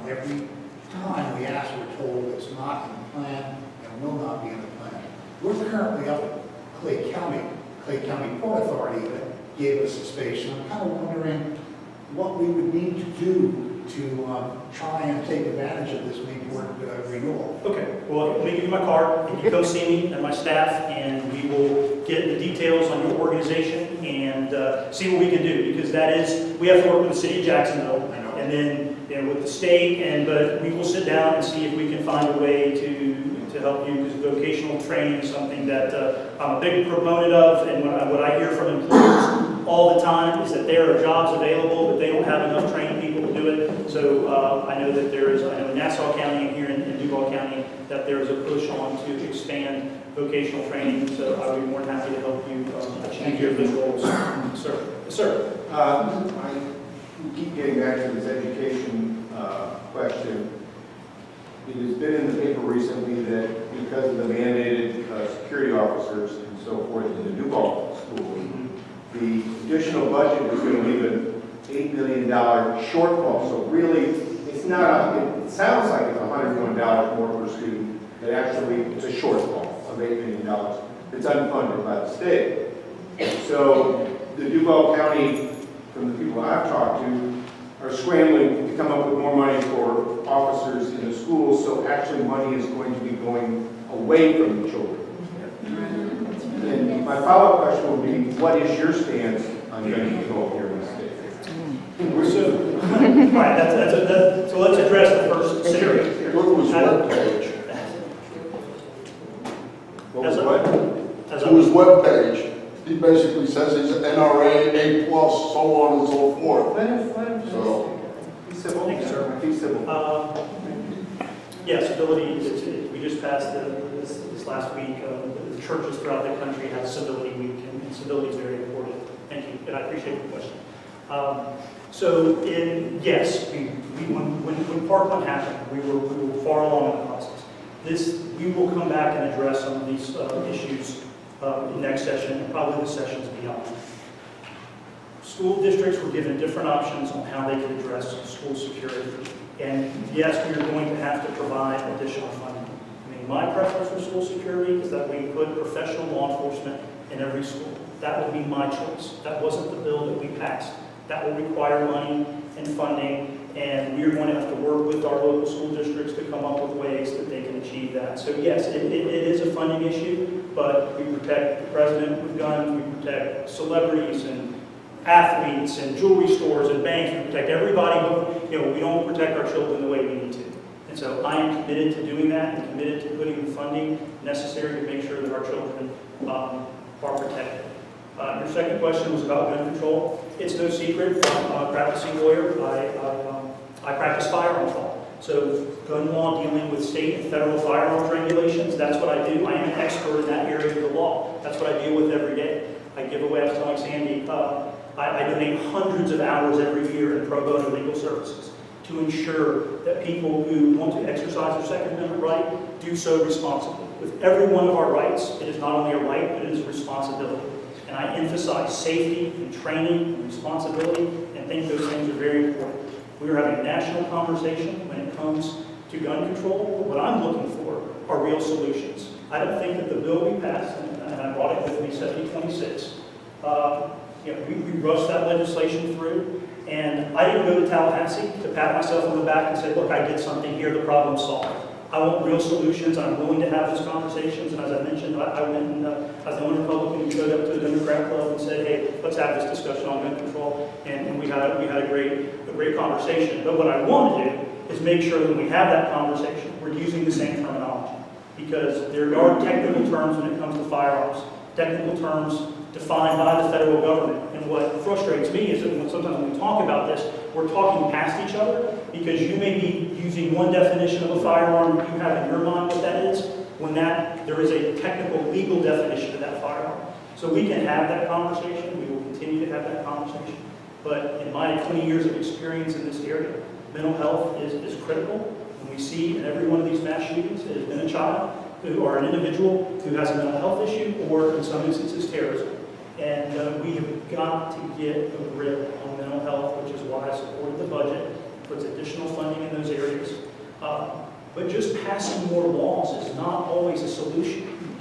every time we ask, we're told it's not in the plan and will not be in the plan. We're currently up at Clay County Port Authority that gave us the space, and I'm kind of wondering what we would need to do to try and take advantage of this Bayport renewal. Okay, well, let me give you my card, and you come see me and my staff, and we will get the details on your organization and see what we can do, because we have to work with the city of Jacksonville, I know. and then with the state, but we will sit down and see if we can find a way to help you, because vocational training is something that I'm a big proponent of, and what I hear from employers all the time is that there are jobs available, but they don't have enough trained people to do it. So I know that in Nassau County and here in Duval County, that there is a push on to expand vocational training. So I would be more than happy to help you achieve your goals. Sir. Yes, sir. I keep getting back to this education question. It has been in the paper recently that because of the mandated security officers and so forth in the Duval school, the additional budget is going to leave an $8 million shortfall. So really, it's not, it sounds like it's $101 more per student, but actually it's a shortfall of $8 million. It's unfunded by the state. So the Duval County, from the people I've talked to, are scrambling to come up with more money for officers in the schools, so actually money is going to be going away from the children. And my follow-up question would be, what is your stance on gun control here in the state? So let's address the first scenario. What was webpage? What was what? To his webpage, he basically says he's an NRA, A+, so on and so forth. So, Thank you, sir. Be civil. Yes, civility, we just passed this last week. The churches throughout the country have Civility Week, and civility is very important. Thank you, and I appreciate the question. Yes, when Parkland happened, we were far along in the process. We will come back and address some of these issues in next session, and probably the sessions beyond. School districts were given different options on how they could address school security. And yes, we are going to have to provide additional funding. I mean, my preference for school security is that we put professional law enforcement in every school. That would be my choice. That wasn't the bill that we passed. That will require money and funding, and we are going to have to work with our local school districts to come up with ways that they can achieve that. So yes, it is a funding issue, but we protect the president with guns, we protect celebrities and athletes and jewelry stores and banks, we protect everybody, but we don't protect our children the way we need to. And so I am committed to doing that and committed to putting the funding necessary to make sure that our children are protected. Your second question was about gun control. It's no secret, I'm a practicing lawyer. I practice firearms law. So gun law dealing with state and federal firearms regulations, that's what I do. I am an expert in that area of the law. That's what I deal with every day. I give away, I was telling Sandy, I donate hundreds of hours every year in pro bono legal services to ensure that people who want to exercise their Second Amendment right do so responsibly. With every one of our rights, it is not only a right, but it is a responsibility. And I emphasize safety and training and responsibility and think those things are very important. We are having a national conversation when it comes to gun control, but what I'm looking for are real solutions. I don't think that the bill we passed, and I brought it with me, 7026, we rushed that legislation through, and I didn't go to Tallahassee to pat myself on the back and say, look, I did something here, the problem's solved. I want real solutions. I'm willing to have those conversations. And as I mentioned, I went and, as the only Republican who showed up to the Democrat club and said, hey, let's have this discussion on gun control. And we had a great conversation. But what I want to do is make sure that when we have that conversation, we're using the same terminology. Because there are technical terms when it comes to firearms, technical terms defined by the federal government. And what frustrates me is that sometimes when we talk about this, we're talking past each other because you may be using one definition of a firearm you have in your mind what that is, when there is a technical legal definition of that firearm. So we can have that conversation. We will continue to have that conversation. But in my 20 years of experience in this area, mental health is critical. And we see in every one of these mass shootings, it has been a child or an individual who has a mental health issue or in some instances terrorism. And we have got to get a grip on mental health, which is why I supported the budget, puts additional funding in those areas. But just passing more laws is not always a solution.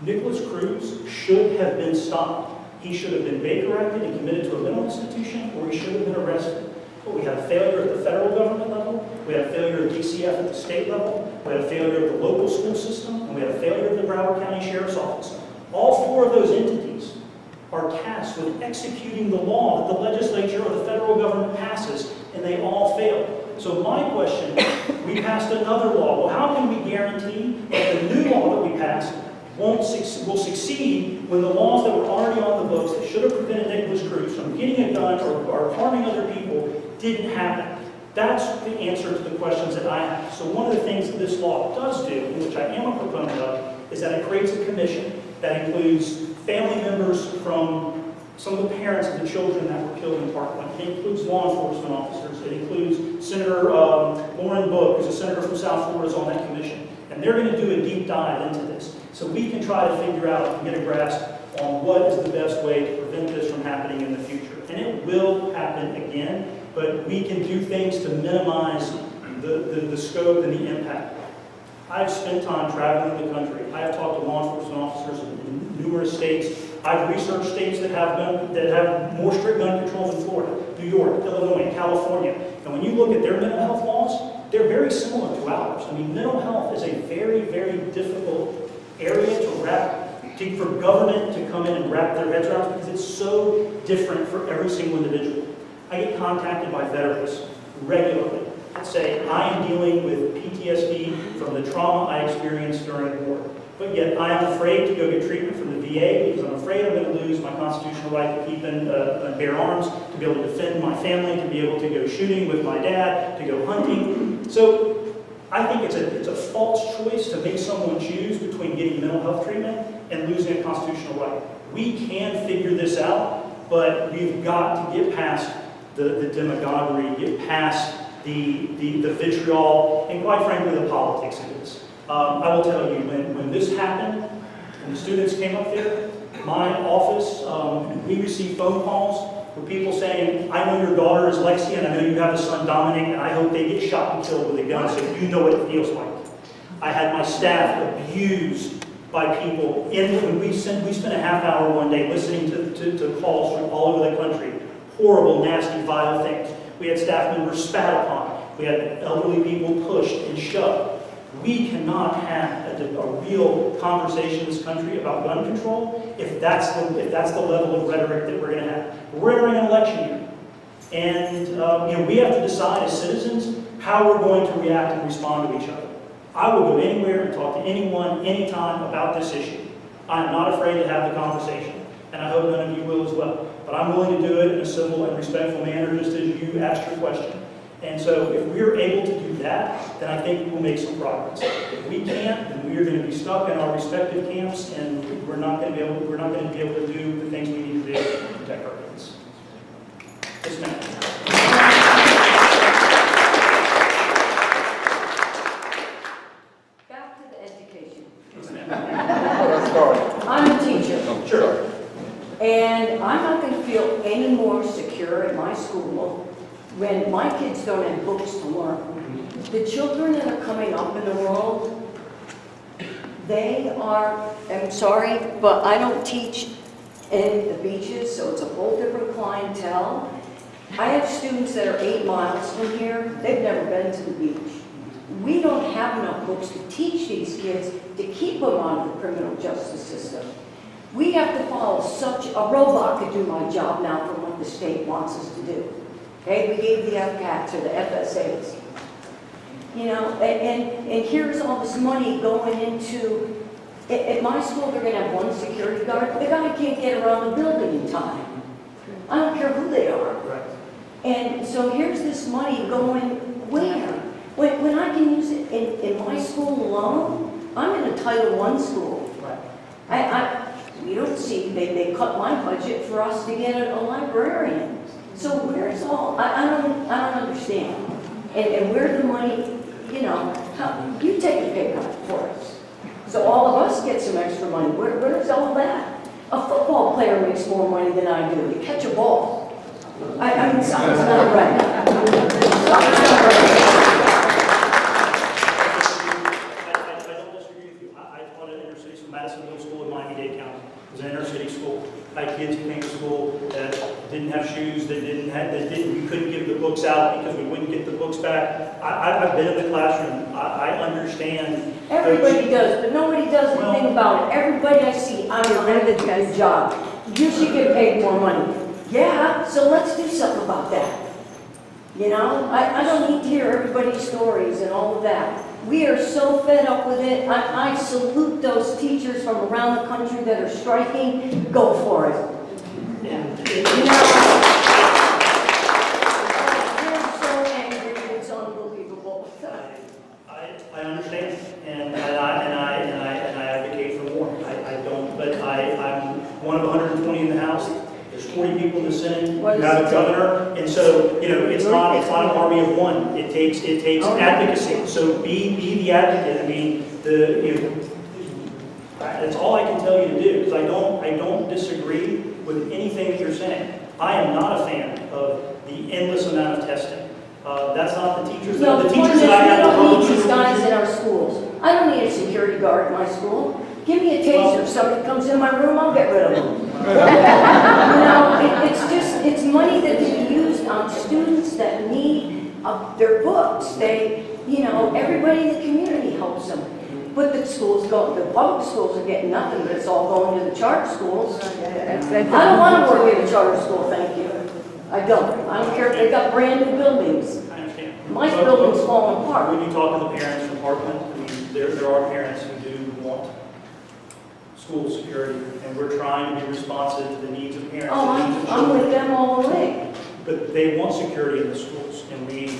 Nicholas Cruz should have been stopped. He should have been Baker-acted and committed to a mental institution, or he should have been arrested. But we had a failure at the federal government level, we had a failure of DCF at the state level, we had a failure of the local school system, and we had a failure of the Broward County Sheriff's Office. All four of those entities are tasked with executing the law that the legislature or the federal government passes, and they all fail. So my question, we passed another law. Well, how can we guarantee that the new law that we passed will succeed when the laws that were already on the books that should have prevented Nicholas Cruz from getting a gun or harming other people didn't happen? That's the answer to the questions that I have. So one of the things that this law does do, which I am a proponent of, is that it creates a commission that includes family members from some of the parents of the children that were killed in Parkland. It includes law enforcement officers. It includes Senator Lauren Book, who's a senator from South Florida, is on that commission. And they're going to do a deep dive into this. So we can try to figure out and get a grasp on what is the best way to prevent this from happening in the future. And it will happen again, but we can do things to minimize the scope and the impact. I've spent time traveling the country. I have talked to law enforcement officers in numerous states. I've researched states that have more strict gun control than Florida, New York, Illinois, California. And when you look at their mental health laws, they're very similar to ours. I mean, mental health is a very, very difficult area for government to come in and wrap their heads around because it's so different for every single individual. I get contacted by veterans regularly that say, I am dealing with PTSD from the trauma I experienced during the war. But yet I am afraid to go get treatment from the VA because I'm afraid I'm going to lose my constitutional right to keep and bear arms, to be able to defend my family, to be able to go shooting with my dad, to go hunting. So I think it's a false choice to make someone choose between getting mental health treatment and losing a constitutional right. We can figure this out, but we've got to get past the demagoguery, get past the vitriol, and quite frankly, the politics of this. I will tell you, when this happened, when the students came up there, my office, we received phone calls from people saying, I know your daughter is Lexi, and I know you have a son, Dominic, and I hope they get shot and killed with a gun so you know what it feels like. I had my staff abused by people. We spent a half hour one day listening to calls from all over the country, horrible, nasty, vile things. We had staff members spat upon. We had elderly people pushed and shoved. We cannot have a real conversation in this country about gun control if that's the level of rhetoric that we're going to have. We're entering an election year, and we have to decide as citizens how we're going to react and respond to each other. I will go anywhere and talk to anyone, anytime about this issue. I am not afraid to have the conversation. and I hope none of you will as well. But I'm willing to do it in a civil and respectful manner, just as you asked your question. And so if we're able to do that, then I think we'll make some progress. If we can't, then we are going to be stuck in our respective camps, and we're not going to be able to do the things we need to do to protect our kids. Yes, ma'am. Back to the education. Yes, ma'am. Let's start. I'm a teacher, Sure. and I'm not going to feel any more secure at my school when my kids don't have books to learn. The children that are coming up in the world, they are, I'm sorry, but I don't teach in the beaches, so it's a whole different clientele. I have students that are 8 miles from here, they've never been to the beach. We don't have enough books to teach these kids to keep them out of the criminal justice system. We have to follow a robot could do my job now from what the state wants us to do. Okay, we gave the FCATs or the FSAs. You know, and here's all this money going into, at my school they're gonna have one security guard, the guy can't get around the building in time. I don't care who they are. Right. And so here's this money going where? When I can use it in my school alone, I'm in a Title I school. Right. You don't see, they cut my budget for us to get a librarian. So where's all, I don't understand. And where the money, you know, you take a pay cut for us. So all of us get some extra money. Where's all that? A football player makes more money than I do to catch a ball. I mean, something's not right. Something's not right. I don't disagree with you. I taught at inner city school, Madison Middle School in Miami-Dade County. It was an inner city school. I had kids who came to school that didn't have shoes, we couldn't give the books out because we wouldn't get the books back. I've been in the classroom. I understand. Everybody does, but nobody does anything about it. Everybody I see, I'm not doing a good job. You should get paid more money. Yeah, so let's do something about that. You know, I don't need to hear everybody's stories and all of that. We are so fed up with it. I salute those teachers from around the country that are striking. Go for it. You know, they're so angry, it's unbelievable. I understand, and I advocate for more. I don't, but I'm one of 120 in the House. There's 40 people in the Senate. You have a governor, and so you know it's not an army of one. It takes advocacy. So be the advocate. I mean, that's all I can tell you to do because I don't disagree with anything that you're saying. I am not a fan of the endless amount of testing. That's not the teachers. No, The the point teachers is, that I we have to don't talk need to. these guys in our schools. I don't need a security guard in my school. Give me a taser. If somebody comes in my room, I'll get rid of them. You know, it's money that can be used on students that need their books. You know, everybody in the community helps them. But the public schools are getting nothing, but it's all going to the charter schools. I don't want to work in a charter school, thank you. I don't care if they got brand new buildings. I understand. My But building's falling apart. When you talk to the parents from Parkland, I mean, there are parents who do want school security, and we're trying to be responsive to the needs of parents. Oh, the needs of I'm children. with them all the way. But they want security in the schools, and we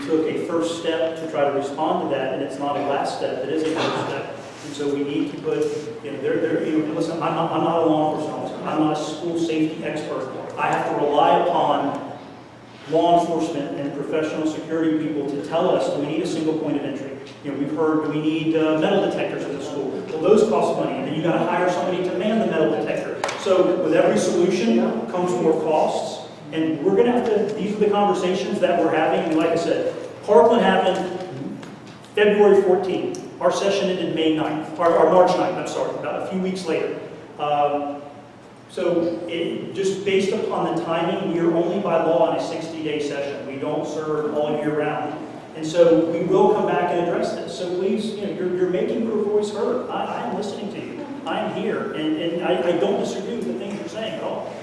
took a first step to try to respond to that, and it's not a last step, it is a first step. And so we need to put, listen, I'm not a law enforcement officer, I'm not a school safety expert. I have to rely upon law enforcement and professional security people to tell us, do we need a single point of entry? We've heard, do we need metal detectors in the school? Well, those cost money, and then you got to hire somebody to man the metal detector. So with every solution comes more costs, and we're going to have to, these are the conversations that we're having, and like I said, Parkland happened February 14th. Our session ended May 9th, or March 9th, I'm sorry, about a few weeks later. So just based upon the timing, we are only by law in a 60-day session. We don't serve all year round. And so we will come back and address this. So please, you're making your voice heard. I am listening to you. I am here. And I don't disagree with the things you're saying at all.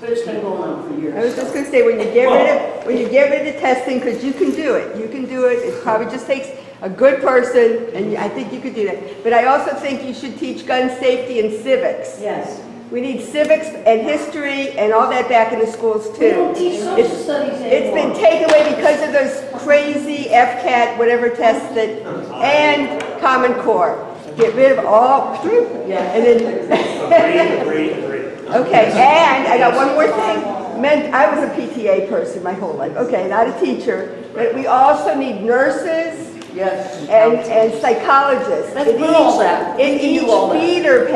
But it's been going on for years. I was just going to say, when you get rid of testing, because you can do it. You can do it. It probably just takes a good person, and I think you could do that. But I also think you should teach gun safety and civics. Yes. We need civics and history and all that back in the schools too. We don't teach social studies It's been anymore. taken away because of those crazy FCAT, whatever tests that, and Common Core. Get rid of all, Yeah. and then, Agree. okay, and I got one more thing. I was a PTA person my whole life, okay, not a teacher, but we also need nurses Yes. and psychologists. Let's put all that. We In can each do all that. feeder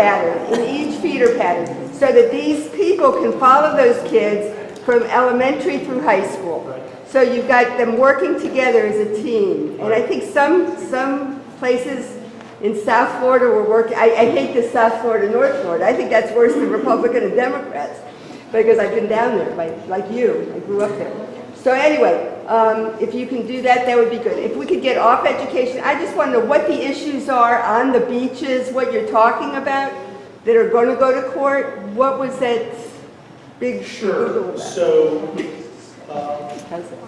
pattern, so that these people can follow those kids from elementary through high school. So you've got them working together as a team. And I think some places in South Florida were working, I hate this South Florida, North Florida. I think that's worse than Republican and Democrats, because I've been down there, like you, I grew up there. So anyway, if you can do that, that would be good. If we could get off education, I just want to know what the issues are on the beaches, what you're talking about, that are going to go to court. What was that big Sure. about? So, How's that?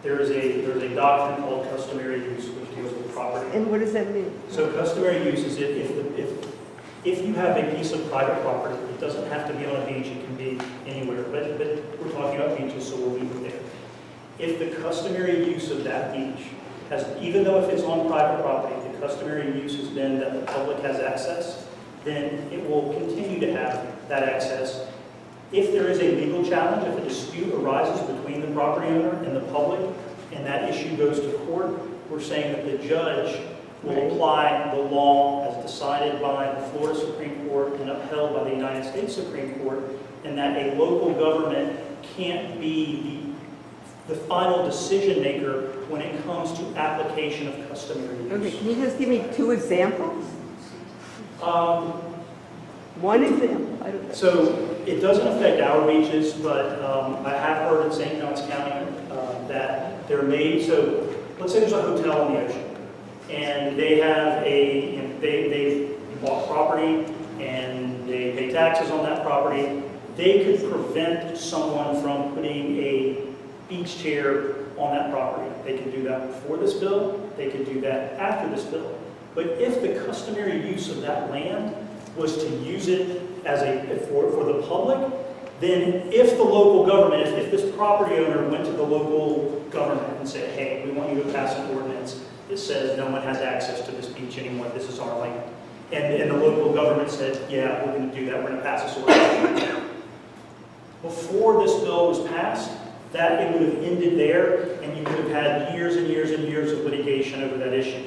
there's a doctrine called customary use, which deals with property. And what does that mean? So customary use is if you have a piece of private property, it doesn't have to be on a beach, it can be anywhere, but we're talking about beaches, so we'll leave it there. If the customary use of that beach has, even though if it's on private property, the customary use has been that the public has access, then it will continue to have that access. If there is a legal challenge, if a dispute arises between the property owner and the public, and that issue goes to court, we're saying that the judge will apply the law as decided by the Florida Supreme Court and upheld by the United States Supreme Court, and that a local government can't be the final decision maker when it comes to application of customary use. Okay, can you just give me 2 examples? One example, I don't know. So it doesn't affect our beaches, but I have heard in St. Johns County that they're made, so let's say there's a hotel on the ocean, and they have they bought property and they pay taxes on that property. They could prevent someone from putting a beach chair on that property. They can do that before this bill, they can do that after this bill. But if the customary use of that land was to use it as for the public, then if the local government, if this property owner went to the local government and said, hey, we want you to pass an ordinance that says no one has access to this beach anymore, this is our land. And the local government said, yeah, we're going to do that, we're going to pass this ordinance right now. Before this bill was passed, that it would have ended there, and you would have had years and years and years of litigation over that issue.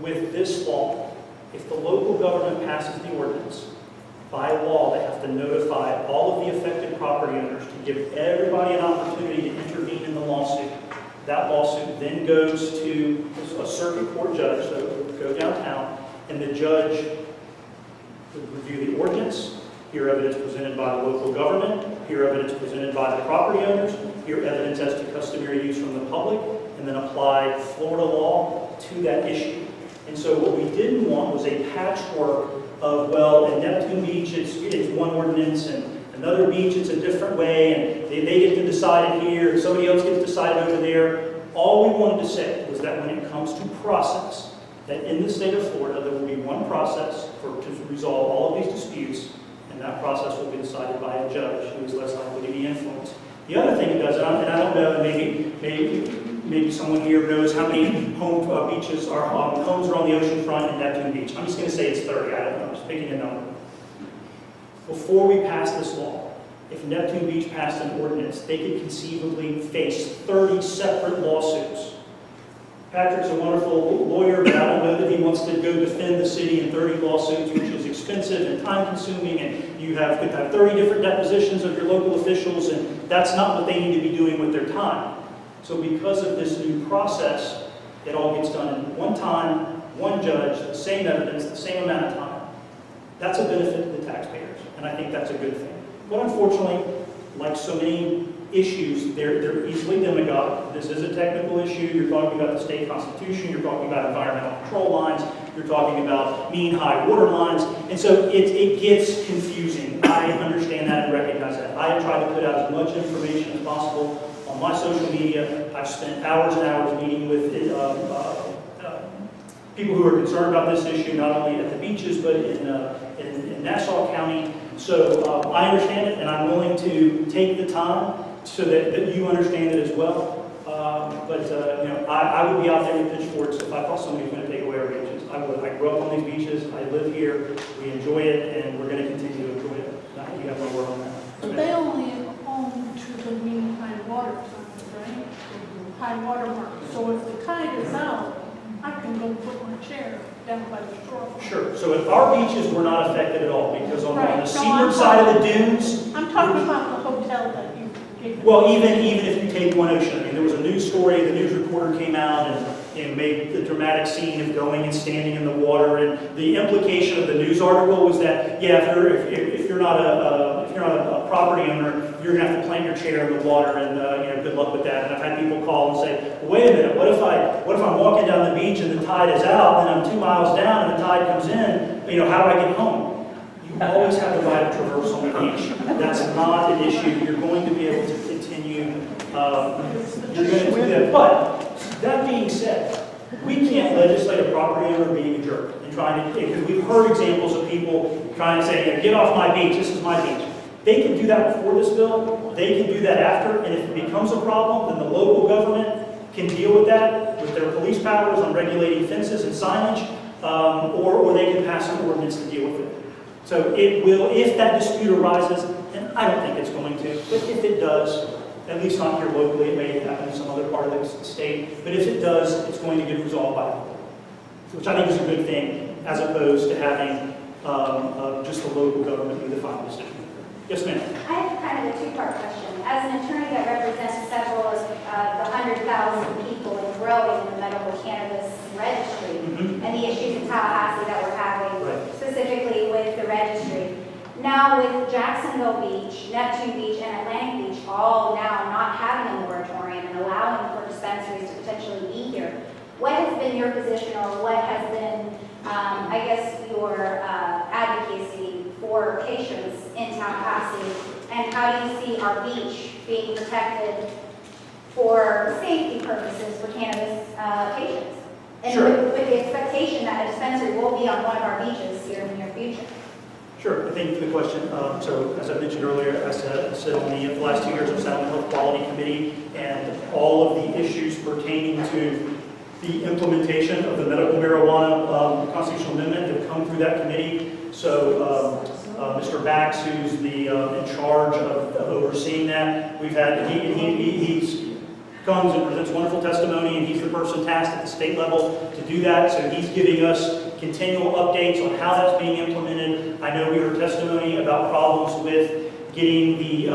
With this law, if the local government passes the ordinance, by law, they have to notify all of the affected property owners to give everybody an opportunity to intervene in the lawsuit. That lawsuit then goes to a circuit court judge, so it would go downtown, and the judge would review the ordinance, hear evidence presented by the local government, hear evidence presented by the property owners, hear evidence as to customary use from the public, and then apply Florida law to that issue. And so what we didn't want was a patchwork of, well, in Neptune Beach, it's one ordinance, and another beach, it's a different way, and they get to decide it here, and somebody else gets to decide it over there. All we wanted to say was that when it comes to process, that in the state of Florida, there will be one process to resolve all of these disputes, and that process will be decided by a judge who is less likely to be influenced. The other thing it does, and I don't know, maybe someone here knows how many homes are on the ocean front in Neptune Beach. I'm just going to say it's 30. I don't know. I'm just picking a number. Before we pass this law, if Neptune Beach passed an ordinance, they could conceivably face 30 separate lawsuits. Patrick's a wonderful lawyer, but I don't know that he wants to go defend the city in 30 lawsuits, which is expensive and time-consuming, and you could have 30 different depositions of your local officials, and that's not what they need to be doing with their time. So because of this new process, it all gets done in one time, one judge, the same evidence, the same amount of time. That's a benefit to the taxpayers, and I think that's a good thing. But unfortunately, like so many issues, they're easily demagogued. This is a technical issue. You're talking about the state constitution, you're talking about environmental control lines, you're talking about mean high water lines, and so it gets confusing. I understand that and recognize that. I have tried to put out as much information as possible on my social media. I've spent hours and hours meeting with people who are concerned about this issue, not only at the beaches, but in Nassau County. So I understand it, and I'm willing to take the time so that you understand it as well. I would be out there with pitchforks if I thought somebody was going to take away our beaches. I would. I grew up on these beaches. I live here. We enjoy it, and we're going to continue to enjoy it. You have my word on that. But they only own to the mean high water times, right? High water mark. So if the tide is out, I can go put my chair down by the shore. Sure. So if our beaches were not affected at all, because on Right. the So seaward I'm side of the talking- dunes, I'm talking about the hotel that you gave. well, even if you take One Ocean, I mean, there was a news story, the news reporter came out and made the dramatic scene of going and standing in the water, and the implication of the news article was that, yeah, if you're not a property owner, you're gonna have to plant your chair in the water, and good luck with that. And I've had people call and say, well, wait a minute, what if I'm walking down the beach and the tide is out, and I'm 2 miles down and the tide comes in, how do I get home? You always have the right of traverse on the beach. That's not an issue. You're going to be able to continue, you're going to do that. But that being said, we can't legislate a property owner being a jerk and trying to, because we've heard examples of people trying to say, get off my beach, this is my beach. They can do that before this bill, they can do that after, and if it becomes a problem, then the local government can deal with that with their police powers on regulating fences and signage, or they can pass an ordinance to deal with it. So it will, if that dispute arises, and I don't think it's going to, but if it does, at least not here locally, it may happen in some other part of the state, but if it does, it's going to get resolved by law, which I think is a good thing, as opposed to having just the local government do the final decision. Yes, ma'am. I have kind of a two-part question. As an attorney that represents several of the 100,000 people and growing in the medical cannabis registry, and the issues in Tallahassee that we're having, specifically with the registry. Now with Jacksonville Beach, Neptune Beach, and Atlantic Beach all now not having a moratorium and allowing for dispensaries to potentially be here, what has been your position, or what has been, your advocacy for patients in Tallahassee, and how do you see our beach being protected for safety purposes for cannabis patients? And with the expectation that a dispensary will be on one of our beaches here in the near future. Sure, I thank you for the question. So as I mentioned earlier, I said on the last 2 years I've sat on the Health Quality Committee, and all of the issues pertaining to the implementation of the medical marijuana constitutional amendment have come through that committee. So Mr. Bax, who's the in charge of overseeing that, we've had, he comes and presents wonderful testimony, and he's the person tasked at the state level to do that. So he's giving us continual updates on how that's being implemented. I know we heard testimony about problems with getting the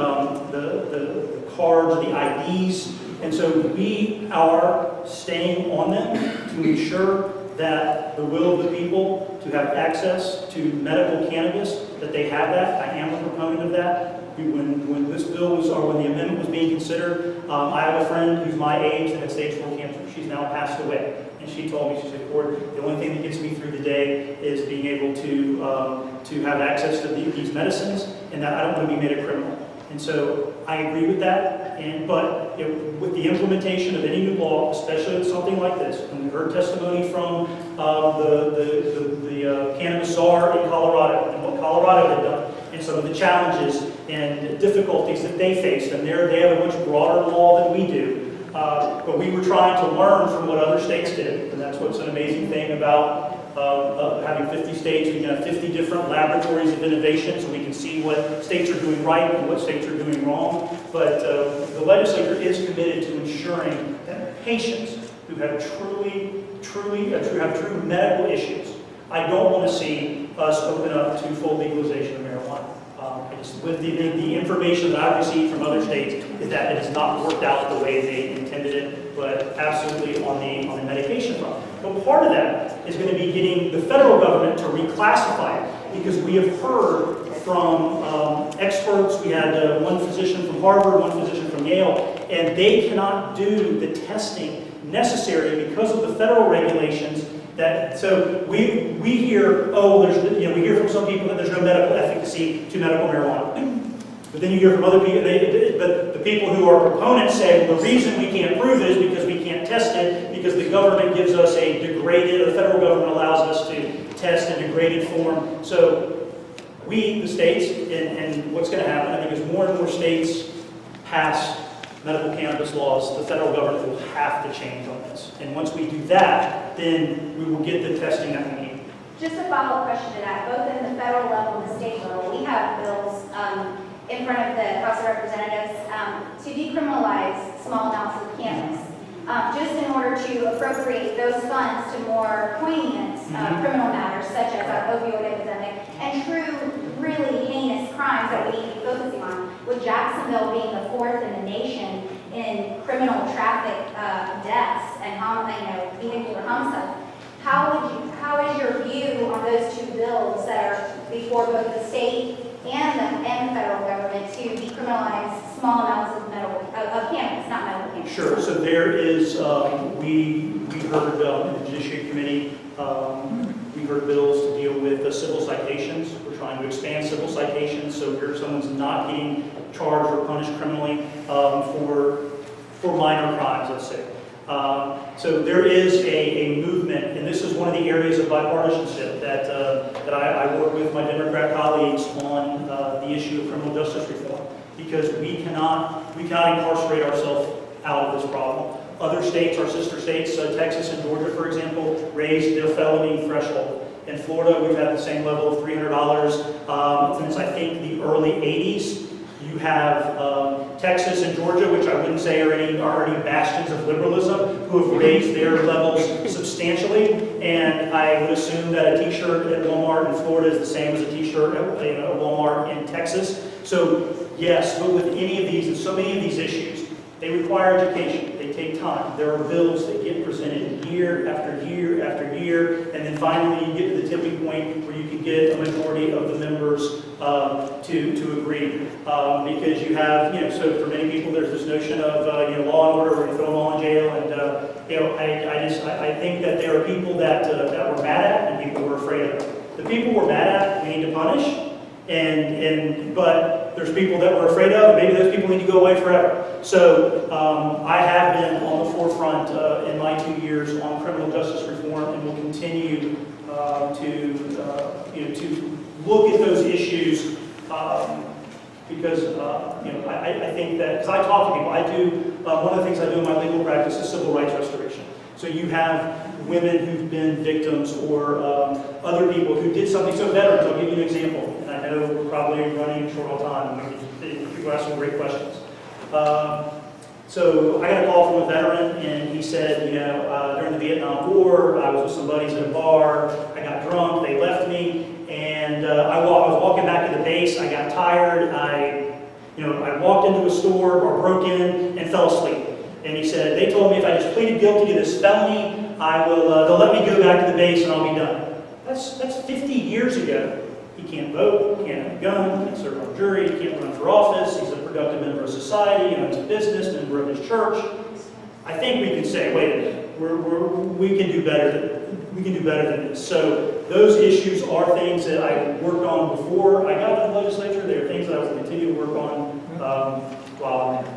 cards, the IDs, and so we are staying on them to ensure that the will of the people to have access to medical cannabis, that they have that. I am a proponent of that. When this bill was, or when the amendment was being considered, I have a friend who's my age that had stage 4 cancer. She's now passed away. And she told me, she said, Cord, the only thing that gets me through the day is being able to have access to these medicines, and that I don't want to be made a criminal. And so I agree with that. But with the implementation of any new law, especially with something like this, and we heard testimony from the cannabis czar in Colorado and what Colorado had done, and some of the challenges and difficulties that they faced, and they have a much broader law than we do. But we were trying to learn from what other states did, and that's what's an amazing thing about having 50 states. We can have 50 different laboratories of innovation, so we can see what states are doing right and what states are doing wrong. But the legislature is committed to ensuring that patients who have true medical issues, I don't want to see us open up to full legalization of marijuana. With the information that I've received from other states is that it has not worked out the way they intended it, but absolutely on the medication front. But part of that is going to be getting the federal government to reclassify it, because we have heard from experts. We had one physician from Harvard, one physician from Yale, and they cannot do the testing necessary because of the federal regulations. So we hear, we hear from some people that there's no medical efficacy to medical marijuana. But then you hear from other people, but the people who are proponents say, well, the reason we can't prove it is because we can't test it, because the government gives us a degraded, or the federal government allows us to test in degraded form. So we, the states, and what's going to happen, I think, is more and more states pass medical cannabis laws, the federal government will have to change on this. And once we do that, then we will get the testing that we need. Just a follow-up question to that, both in the federal level and the state level, we have bills in front of the House of Representatives to decriminalize small amounts of cannabis, just in order to appropriate those funds to more poignant criminal matters such as our opioid epidemic and true, really heinous crimes that we need to be focusing on. With Jacksonville being the 4th in the nation in criminal traffic deaths and vehicular homicide. How is your view on those two bills that are before both the state and the federal government to decriminalize small amounts of cannabis, not medical cannabis? Sure. So there is, we heard in the Judiciary Committee, we heard bills to deal with civil citations. We're trying to expand civil citations, so if someone's not getting charged or punished criminally for minor crimes, let's say. So there is a movement, and this is one of the areas of bipartisanship that I work with my Democrat colleagues on the issue of criminal justice reform, because we cannot incarcerate ourselves out of this problem. Other states, our sister states, Texas and Georgia, for example, raised their felony threshold. In Florida, we've had the same level of $300 since I think the early 80s. You have Texas and Georgia, which I wouldn't say are any bastions of liberalism, who have raised their levels substantially. And I would assume that a T-shirt at Walmart in Florida is the same as a T-shirt at Walmart in Texas. So yes, but with any of these and so many of these issues, they require education. They take time. There are bills that get presented year after year after year, and then finally you get to the tipping point where you can get a majority of the members to agree. Because you have, so for many people there's this notion of law and order, we're going to throw them all in jail, and I think that there are people that we're mad at and people we're afraid of. The people we're mad at, we need to punish, but there's people that we're afraid of, and maybe those people need to go away forever. So I have been on the forefront in my 2 years on criminal justice reform, and will continue to look at those issues because I think that, because I talk to people, I do, one of the things I do in my legal practice is civil rights restoration. So you have women who've been victims or other people who did something. So veterans, I'll give you an example, and I know we're probably running short on time, and people ask some great questions. So I got a call from a veteran, and he said, during the Vietnam War, I was with some buddies at a bar, I got drunk, they left me, and I was walking back to the base, I got tired, I walked into a store or broke in and fell asleep. And he said, they told me if I just pleaded guilty to this felony, they'll let me go back to the base and I'll be done. That's 50 years ago. He can't vote, he can't have a gun, he can't serve on a jury, he can't run for office, he's a productive member of society, he owns a business, member of his church. I think we can say, wait a minute, we can do better than this. So those issues are things that I worked on before I got to the legislature. They are things that I will continue to work on while I'm there.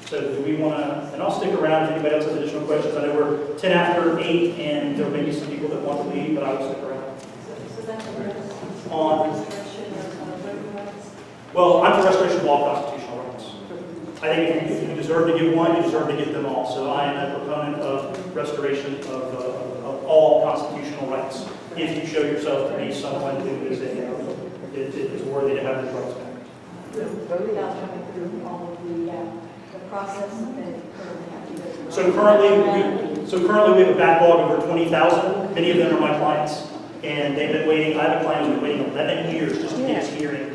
So do we want to, and I'll stick around if anybody else has additional questions. I know we're 10 after 8, and there may be some people that want to leave, but I will stick around. Well, I'm for restoration of all constitutional rights. I think if you deserve to get one, you deserve to get them all. So I am a proponent of restoration of all constitutional rights. If you show yourself to be someone who is worthy to have those rights back. Without coming through all of the process that they currently have to go through. So currently we have a backlog of over 20,000. Many of them are my clients. And they've been waiting, I have a client who's been waiting 11 years just to get his hearing.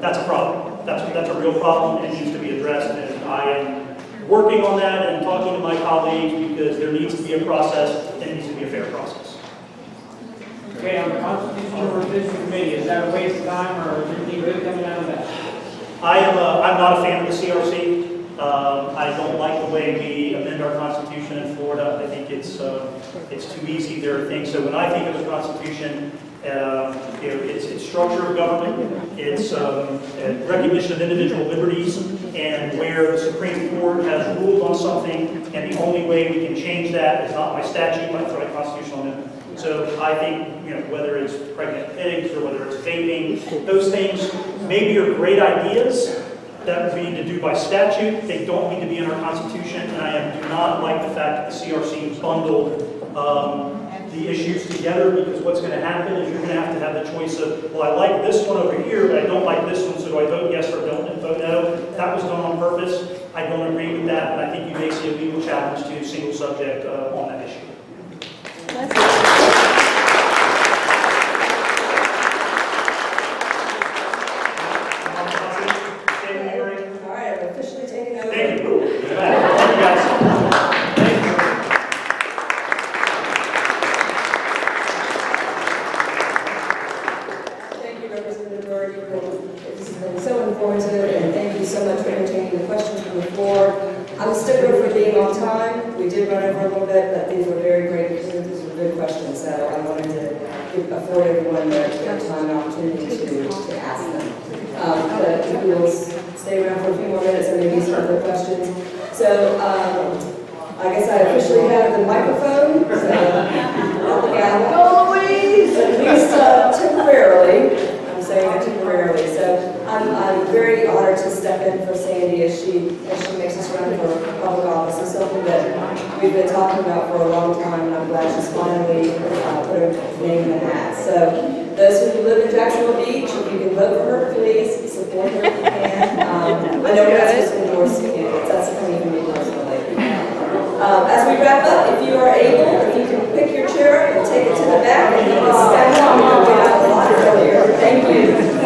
That's a problem. That's a real problem and needs to be addressed. And I am working on that and talking to my colleagues because there needs to be a process and it needs to be a fair process. Okay, on the Constitutional Revision Committee, is that a waste of time or is there anything good coming out of that? I'm not a fan of the CRC. I don't like the way we amend our Constitution in Florida. I think it's too easy. There are things. So when I think of the Constitution, it's structure of government, it's recognition of individual liberties, and where the Supreme Court has ruled on something, and the only way we can change that is not by statute, but by constitutional amendment. So I think, whether it's pregnant pigs or whether it's vaping, those things maybe are great ideas that we need to do by statute. They don't need to be in our Constitution, and I do not like the fact that the CRC bundled the issues together, because what's going to happen is you're going to have the choice of, well, I like this one over here, but I don't like this one, so do I vote yes or don't vote no? That was done on purpose. I don't agree with that, but I think you may see a legal challenge to single subject on that issue. All right, I'm officially taking over. Thank you. Thank you, guys. Thank you. Thank you, Representative Doherty. This has been so informative, and thank you so much for entertaining the questions from the floor. I'm a stickler for being on time. We did run over a little bit, but these were very great, these were good questions, so I wanted to afford everyone their time and opportunity to ask them. But if we will stay around for a few more minutes and maybe some other questions. So I guess I officially have the microphone, so not the gavel. At least temporarily. I'm saying that temporarily. So I'm very honored to step in for Sandy as she makes us run for public office. It's something that we've been talking about for a long time, and I'm glad she's finally put her name in the hat. So those who live in Jacksonville Beach, if you can vote for her, please support her if you can. I know we're not supposed to endorse candidates. That's coming from me personally. As we wrap up, if you are able, if you can pick your chair and take it to the back, and you can stand up and get out a lot earlier. Thank you.